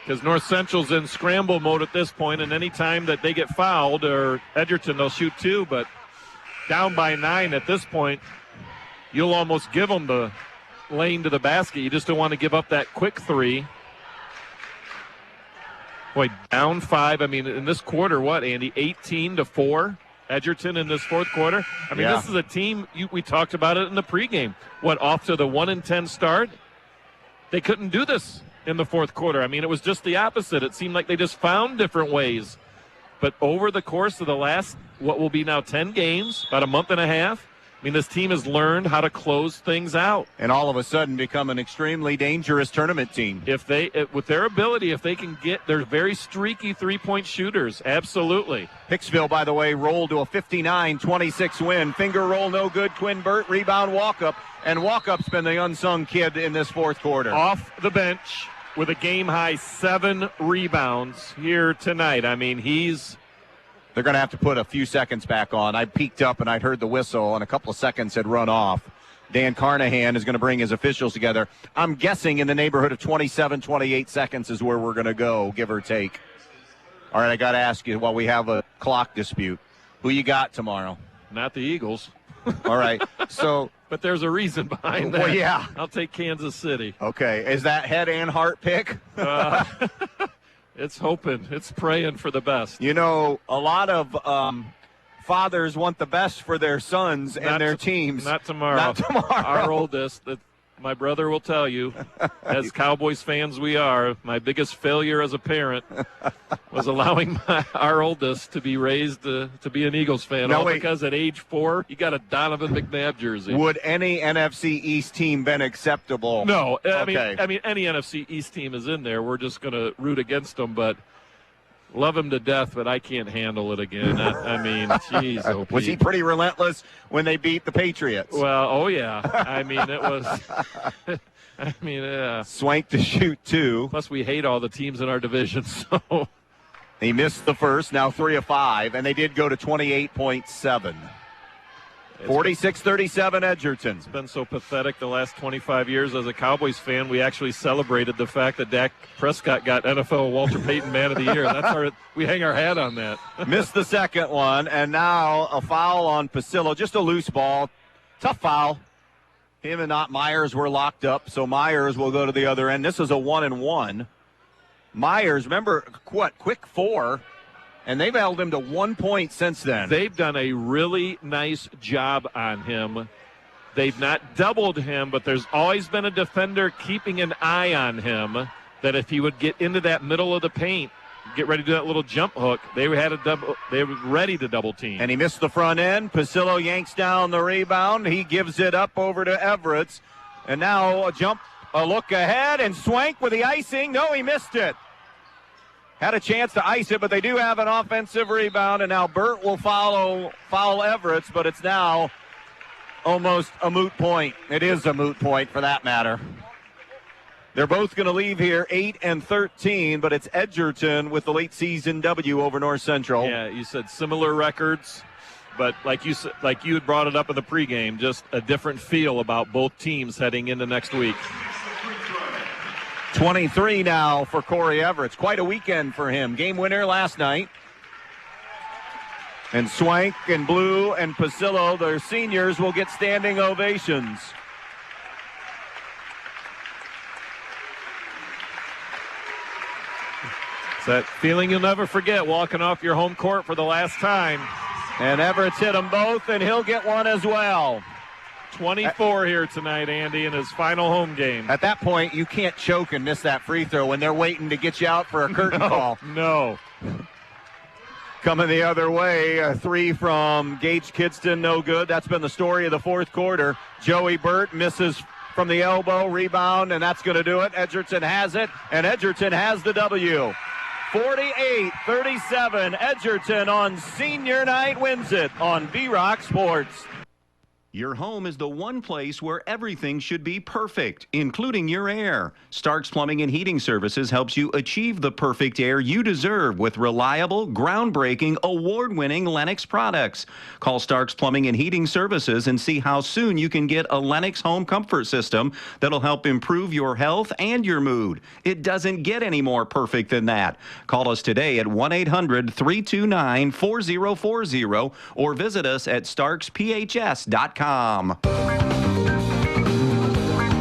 [SPEAKER 2] Because North Central's in scramble mode at this point, and any time that they get fouled, or Edgerton, they'll shoot 2, but down by 9 at this point, you'll almost give them the lane to the basket. You just don't want to give up that quick 3. Boy, down 5. I mean, in this quarter, what, Andy, 18-4? Edgerton in this fourth quarter. I mean, This is a team, we talked about it in the pregame. What, off to the 1-10 start? They couldn't do this in the fourth quarter. I mean, it was just the opposite. It seemed like they just found different ways. But over the course of the last, what will be now 10 games, about a month and a half, I mean, this team has learned how to close things out.
[SPEAKER 1] And all of a sudden become an extremely dangerous tournament team.
[SPEAKER 2] If they, with their ability, if they can get, they're very streaky three-point shooters. Absolutely.
[SPEAKER 1] Hicksville, by the way, rolled to a 59-26 win. Finger roll no good. Quinn Burt, rebound, Walkup. And Walkup's been the unsung kid in this fourth quarter.
[SPEAKER 2] Off the bench with a game-high 7 rebounds here tonight. I mean,
[SPEAKER 1] they're going to have to put a few seconds back on. I peeked up and I'd heard the whistle, and a couple of seconds had run off. Dan Carnahan is going to bring his officials together. I'm guessing in the neighborhood of 27, 28 seconds is where we're going to go, give or take. All right, I got to ask you, while we have a clock dispute, who you got tomorrow?
[SPEAKER 2] Not the Eagles.
[SPEAKER 1] All right, so...
[SPEAKER 2] But there's a reason behind that.
[SPEAKER 1] Well, yeah.
[SPEAKER 2] I'll take Kansas City.
[SPEAKER 1] Okay, is that head and heart pick?
[SPEAKER 2] It's hoping. It's praying for the best.
[SPEAKER 1] You know, a lot of fathers want the best for their sons and their teams.
[SPEAKER 2] Not tomorrow.
[SPEAKER 1] Not tomorrow.
[SPEAKER 2] Our oldest, my brother will tell you, as Cowboys fans we are, my biggest failure as a parent was allowing our oldest to be raised to be an Eagles fan. Because at age 4, he got a Donovan McNabb jersey.
[SPEAKER 1] Would any NFC East team been acceptable?
[SPEAKER 2] No.
[SPEAKER 1] Okay.
[SPEAKER 2] I mean, any NFC East team is in there. We're just going to root against them, but love him to death, but I can't handle it again. I mean, jeez. Oh,
[SPEAKER 1] was he pretty relentless when they beat the Patriots?
[SPEAKER 2] Well, oh, yeah. I mean, it was – yeah.
[SPEAKER 1] Swank to shoot 2.
[SPEAKER 2] Plus, we hate all the teams in our division, so.
[SPEAKER 1] He missed the first, now 3 of 5, and they did go to 28.7. 46-37 Edgerton.
[SPEAKER 2] It's been so pathetic the last 25 years. As a Cowboys fan, we actually celebrated the fact that Dak Prescott got NFL Walter Payton Man of the Year. We hang our hat on that.
[SPEAKER 1] Missed the second one, and now a foul on Pasillo. Just a loose ball. Tough foul. Him and not Myers were locked up, so Myers will go to the other end. This is a 1-and-1. Myers, remember, quick 4. And they've held him to 1 point since then.
[SPEAKER 2] They've done a really nice job on him. They've not doubled him, but there's always been a defender keeping an eye on him that if he would get into that middle of the paint, get ready to do that little jump hook, they were ready to double team.
[SPEAKER 1] And he missed the front end. Pasillo yanks down the rebound. He gives it up over to Everett. And now a look ahead, and Swank with the icing. No, he missed it. Had a chance to ice it, but they do have an offensive rebound, and now Burt will foul Everett, but it's now almost a moot point. It is a moot point for that matter. They're both going to leave here 8-13, but it's Edgerton with the late season W over North Central.
[SPEAKER 2] Yeah, you said similar records, but like you had brought it up in the pregame, just a different feel about both teams heading into next week.
[SPEAKER 1] 23 now for Corey Everett. Quite a weekend for him. Game winner last night. And Swank and Blue and Pasillo, their seniors, will get standing ovations.
[SPEAKER 2] It's that feeling you'll never forget, walking off your home court for the last time.
[SPEAKER 1] And Everett's hit them both, and he'll get one as well.
[SPEAKER 2] 24 here tonight, Andy, in his final home game.
[SPEAKER 1] At that point, you can't choke and miss that free throw when they're waiting to get you out for a curtain call.
[SPEAKER 2] No.
[SPEAKER 1] Coming the other way, a three from Gage Kidston, no good. That's been the story of the fourth quarter. Joey Burt misses from the elbow, rebound, and that's going to do it. Edgerton has it, and Edgerton has the W. 48-37, Edgerton on senior night wins it on V-Rock Sports.
[SPEAKER 4] Your home is the one place where everything should be perfect, including your air. Stark's Plumbing and Heating Services helps you achieve the perfect air you deserve with reliable, groundbreaking, award-winning Lennox products. Call Stark's Plumbing and Heating Services and see how soon you can get a Lennox home comfort system that'll help improve your health and your mood. It doesn't get any more perfect than that. Call us today at 1-800-329-4040 or visit us at starksphs.com.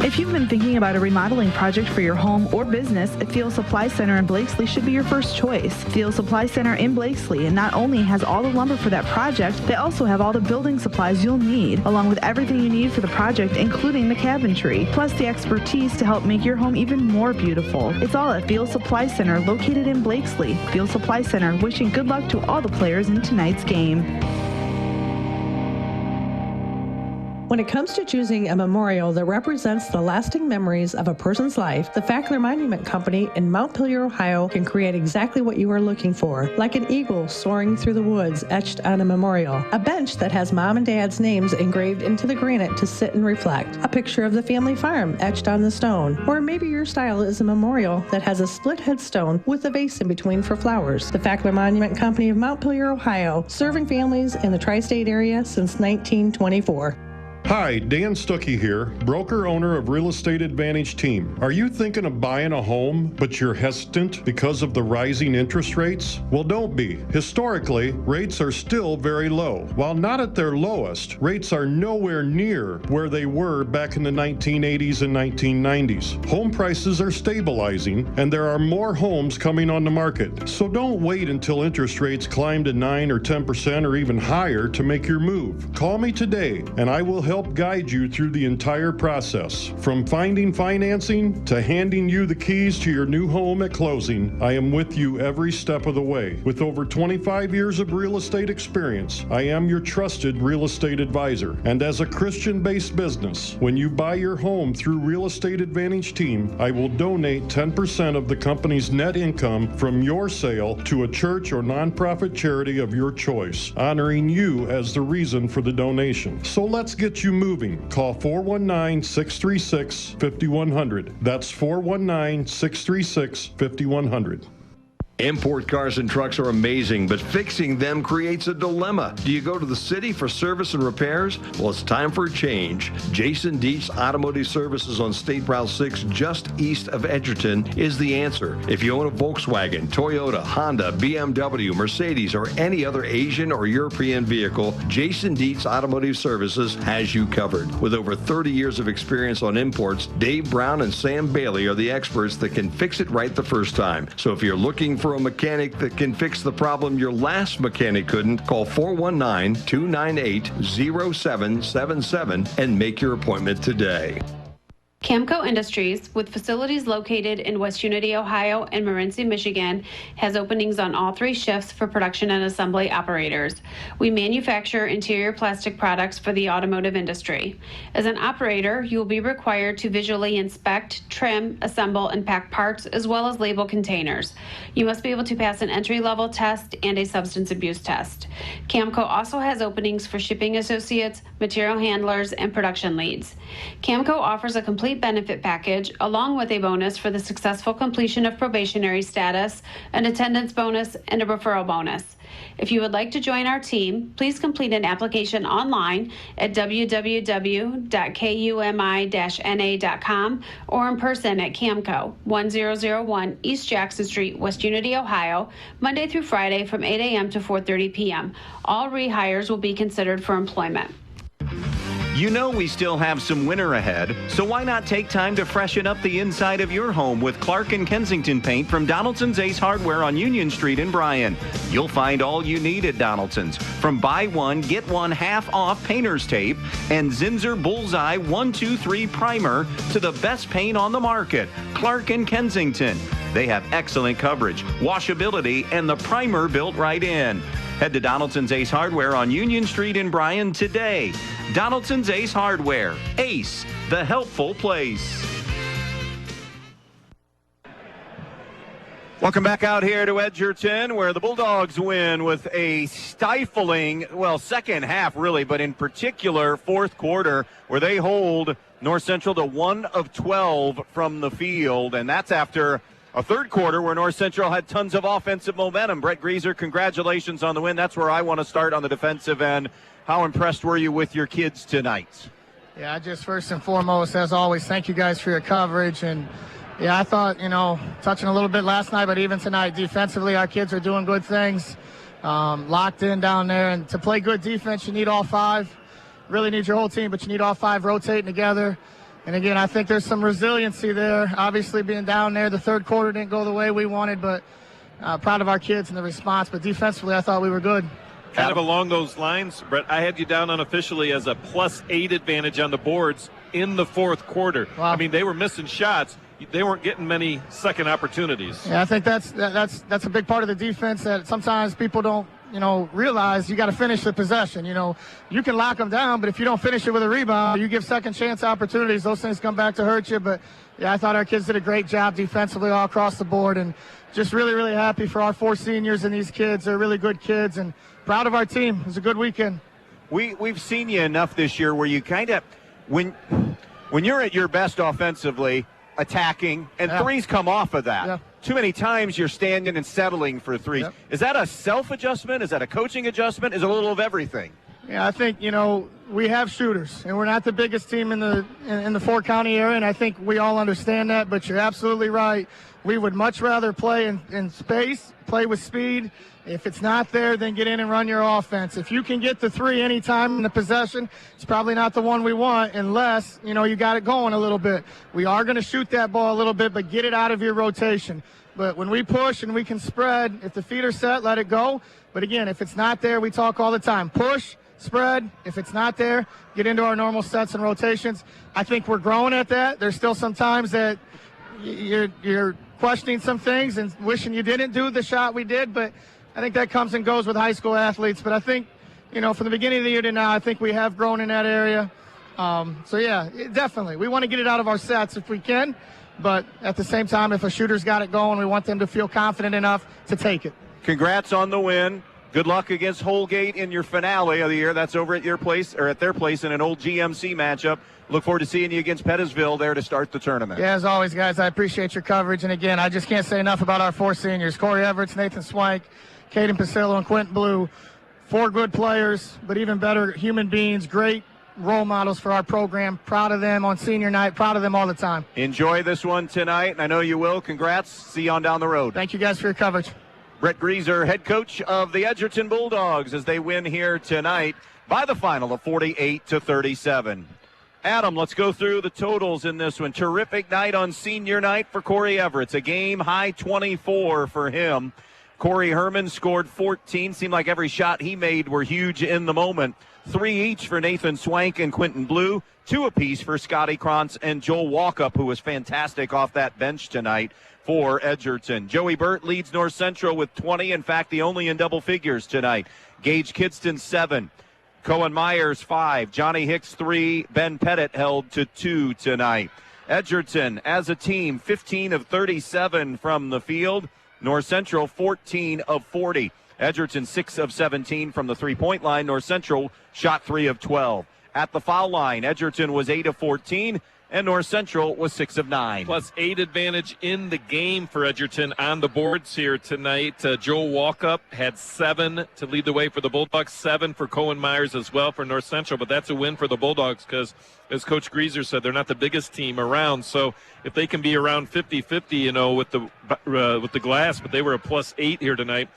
[SPEAKER 14] If you've been thinking about a remodeling project for your home or business, Field Supply Center in Blakesley should be your first choice. Field Supply Center in Blakesley not only has all the lumber for that project, they also have all the building supplies you'll need, along with everything you need for the project, including the cabinetry, plus the expertise to help make your home even more beautiful. It's all at Field Supply Center, located in Blakesley. Field Supply Center, wishing good luck to all the players in tonight's game.
[SPEAKER 5] When it comes to choosing a memorial that represents the lasting memories of a person's life, the Fackler Monument Company in Montpelier, Ohio can create exactly what you are looking for, like an eagle soaring through the woods etched on a memorial, a bench that has mom and dad's names engraved into the granite to sit and reflect, a picture of the family farm etched on the stone, or maybe your style is a memorial that has a split headstone with a vase in between for flowers. The Fackler Monument Company of Montpelier, Ohio, serving families in the tri-state area since 1924.
[SPEAKER 12] Hi, Dan Stuckey here, broker owner of Real Estate Advantage Team. Are you thinking of buying a home, but you're hesitant because of the rising interest rates? Well, don't be. Historically, rates are still very low. While not at their lowest, rates are nowhere near where they were back in the 1980s and 1990s. Home prices are stabilizing, and there are more homes coming on the market. So don't wait until interest rates climb to 9 or 10% or even higher to make your move. Call me today, and I will help guide you through the entire process. From finding financing to handing you the keys to your new home at closing, I am with you every step of the way. With over 25 years of real estate experience, I am your trusted real estate advisor. And as a Christian-based business, when you buy your home through Real Estate Advantage Team, I will donate 10% of the company's net income from your sale to a church or nonprofit charity of your choice, honoring you as the reason for the donation. So let's get you moving. Call 419-636-5100. That's 419-636-5100.
[SPEAKER 6] Import cars and trucks are amazing, but fixing them creates a dilemma. Do you go to the city for service and repairs? Well, it's time for a change. Jason Dietz Automotive Services on State Route 6, just east of Edgerton, is the answer. If you own a Volkswagen, Toyota, Honda, BMW, Mercedes, or any other Asian or European vehicle, Jason Dietz Automotive Services has you covered. With over 30 years of experience on imports, Dave Brown and Sam Bailey are the experts that can fix it right the first time. So if you're looking for a mechanic that can fix the problem your last mechanic couldn't, call 419-298-0777 and make your appointment today.
[SPEAKER 18] Camco Industries, with facilities located in West Unity, Ohio and Morenci, Michigan, has openings on all 3 shifts for production and assembly operators. We manufacture interior plastic products for the automotive industry. As an operator, you will be required to visually inspect, trim, assemble, and pack parts, as well as label containers. You must be able to pass an entry-level test and a substance abuse test. Camco also has openings for shipping associates, material handlers, and production leads. Camco offers a complete benefit package along with a bonus for the successful completion of probationary status, an attendance bonus, and a referral bonus. If you would like to join our team, please complete an application online at www.kumi-na.com or in person at Camco, 1001 East Jackson Street, West Unity, Ohio, Monday through Friday from 8 a.m. to 4:30 p.m. All rehires will be considered for employment.
[SPEAKER 4] You know we still have some winter ahead, so why not take time to freshen up the inside of your home with Clark & Kensington paint from Donaldson's Ace Hardware on Union Street in Bryan. You'll find all you need at Donaldson's, from buy one, get one half off painter's tape and Zinsser Bullseye 1-2-3 primer to the best paint on the market. Clark & Kensington. They have excellent coverage, washability, and the primer built right in. Head to Donaldson's Ace Hardware on Union Street in Bryan today. Donaldson's Ace Hardware. Ace, the helpful place.
[SPEAKER 1] Welcome back out here to Edgerton, where the Bulldogs win with a stifling, second half really, but in particular fourth quarter, where they hold North Central to 1 of 12 from the field, and that's after a third quarter where North Central had tons of offensive momentum. Brett Grieser, congratulations on the win. That's where I want to start on the defensive end. How impressed were you with your kids tonight?
[SPEAKER 19] Yeah, just first and foremost, as always, thank you guys for your coverage. And, yeah, I thought, touching a little bit last night, but even tonight, defensively, our kids are doing good things. Locked in down there. And to play good defense, you need all five. Really need your whole team, but you need all five rotating together. And, again, I think there's some resiliency there. Obviously, being down there, the third quarter didn't go the way we wanted, but proud of our kids and the response. But defensively, I thought we were good.
[SPEAKER 2] Kind of along those lines, Brett, I had you down unofficially as a +8 advantage on the boards in the fourth quarter. Wow. I mean, they were missing shots. They weren't getting many second opportunities.
[SPEAKER 19] Yeah, I think that's a big part of the defense that sometimes people don't, realize. You got to finish the possession. You can lock them down, but if you don't finish it with a rebound, you give second chance opportunities. Those things come back to hurt you. But, yeah, I thought our kids did a great job defensively all across the board, and just really, really happy for our 4 seniors and these kids. They're really good kids, and proud of our team. It was a good weekend.
[SPEAKER 1] We've seen you enough this year where you kind of, when you're at your best offensively, attacking, and threes come off of that. Yeah. Too many times you're standing and settling for threes. Yep. Is that a self-adjustment? Is that a coaching adjustment? Is it a little of everything?
[SPEAKER 19] Yeah, I think, we have shooters, and we're not the biggest team in the 4-county area, and I think we all understand that, but you're absolutely right. We would much rather play in space, play with speed. If it's not there, then get in and run your offense. If you can get the 3 anytime in the possession, it's probably not the one we want unless, you got it going a little bit. We are going to shoot that ball a little bit, but get it out of your rotation. But when we push and we can spread, if the feet are set, let it go. But again, if it's not there, we talk all the time. Push, spread. If it's not there, get into our normal sets and rotations. I think we're growing at that. There's still some times that you're questioning some things and wishing you didn't do the shot we did, but I think that comes and goes with high school athletes. But I think, from the beginning of the year to now, I think we have grown in that area. Definitely. We want to get it out of our sets if we can. But at the same time, if a shooter's got it going, we want them to feel confident enough to take it.
[SPEAKER 1] Congrats on the win. Good luck against Holgate in your finale of the year. That's over at your place, or at their place, in an old GMC matchup. Look forward to seeing you against Pettisville there to start the tournament.
[SPEAKER 19] Yeah, as always, guys, I appreciate your coverage. And, again, I just can't say enough about our 4 seniors. Corey Everett, Nathan Swank, Caden Pasillo, and Quentin Blue. 4 good players, but even better human beings, great role models for our program. Proud of them on senior night. Proud of them all the time.
[SPEAKER 1] Enjoy this one tonight, and I know you will. Congrats. See you on down the road.
[SPEAKER 19] Thank you guys for your coverage.
[SPEAKER 1] Brett Grieser, head coach of the Edgerton Bulldogs, as they win here tonight by the final of 48-37. Adam, let's go through the totals in this one. Terrific night on senior night for Corey Everett. A game high 24 for him. Corey Herman scored 14. Seemed like every shot he made were huge in the moment. 3 each for Nathan Swank and Quentin Blue. 2 apiece for Scotty Krantz and Joel Walkup, who was fantastic off that bench tonight for Edgerton. Joey Burt leads North Central with 20. In fact, the only in double figures tonight. Gage Kidston, 7. Cohen Myers, 5. Johnny Hicks, 3. Ben Pettit held to 2 tonight. Edgerton, as a team, 15 of 37 from the field. North Central, 14 of 40. Edgerton, 6 of 17 from the three-point line. North Central shot 3 of 12. At the foul line, Edgerton was 8 of 14, and North Central was 6 of 9.
[SPEAKER 2] +8 advantage in the game for Edgerton on the boards here tonight. Joel Walkup had 7 to lead the way for the Bulldogs, 7 for Cohen Myers as well for North Central, but that's a win for the Bulldogs because, as Coach Grieser said, they're not the biggest team around. So if they can be around 50-50, with the glass, but they were a +8 here tonight.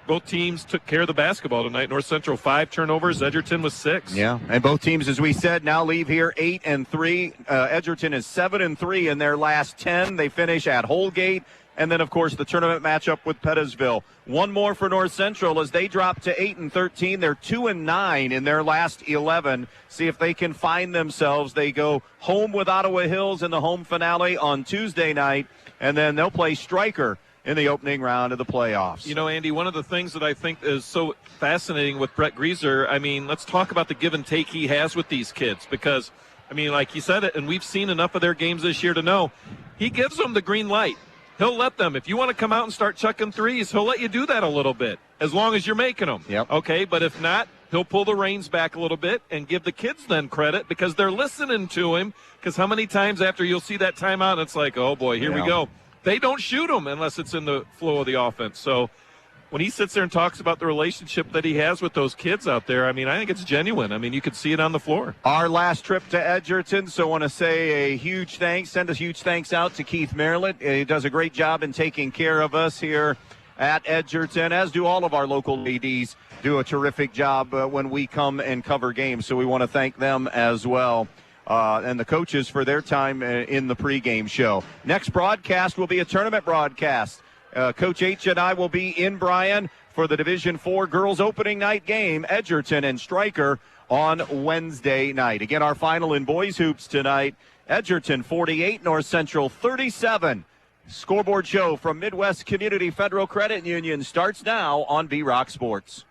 [SPEAKER 2] Both teams took care of the basketball tonight. North Central 5 turnovers, Edgerton was 6.
[SPEAKER 4] Yeah, and both teams, as we said, now leave here 8-3. Edgerton is 7-3 in their last 10. They finish at Holgate. And then, of course, the tournament matchup with Pettisville. One more for North Central as they drop to 8-13. They're 2-9 in their last 11. See if they can find themselves. They go home with Ottawa Hills in the home finale on Tuesday night, and then they'll play Stryker in the opening round of the playoffs.
[SPEAKER 2] You know, Andy, one of the things that I think is so fascinating with Brett Grieser, I mean, let's talk about the give and take he has with these kids because, I mean, like you said it, and we've seen enough of their games this year to know, he gives them the green light. He'll let them. If you want to come out and start chucking threes, he'll let you do that a little bit, as long as you're making them.
[SPEAKER 4] Yep.
[SPEAKER 2] Okay, but if not, he'll pull the reins back a little bit and give the kids then credit because they're listening to him. Because how many times after you'll see that timeout, it's like, oh, boy, here we go. They don't shoot them unless it's in the flow of the offense. So when he sits there and talks about the relationship that he has with those kids out there, I mean, I think it's genuine. I mean, you could see it on the floor.
[SPEAKER 4] Our last trip to Edgerton, so I want to say a huge thanks, send a huge thanks out to Keith Merlett. He does a great job in taking care of us here at Edgerton, as do all of our local ADs, do a terrific job when we come and cover games. So we want to thank them as well. And the coaches for their time in the pregame show. Next broadcast will be a tournament broadcast. Coach H and I will be in Bryan for the Division IV girls opening night game, Edgerton and Stryker on Wednesday night. Again, our final in boys hoops tonight, Edgerton 48, North Central 37. Scoreboard show from Midwest Community Federal Credit Union starts now on V-Rock Sports.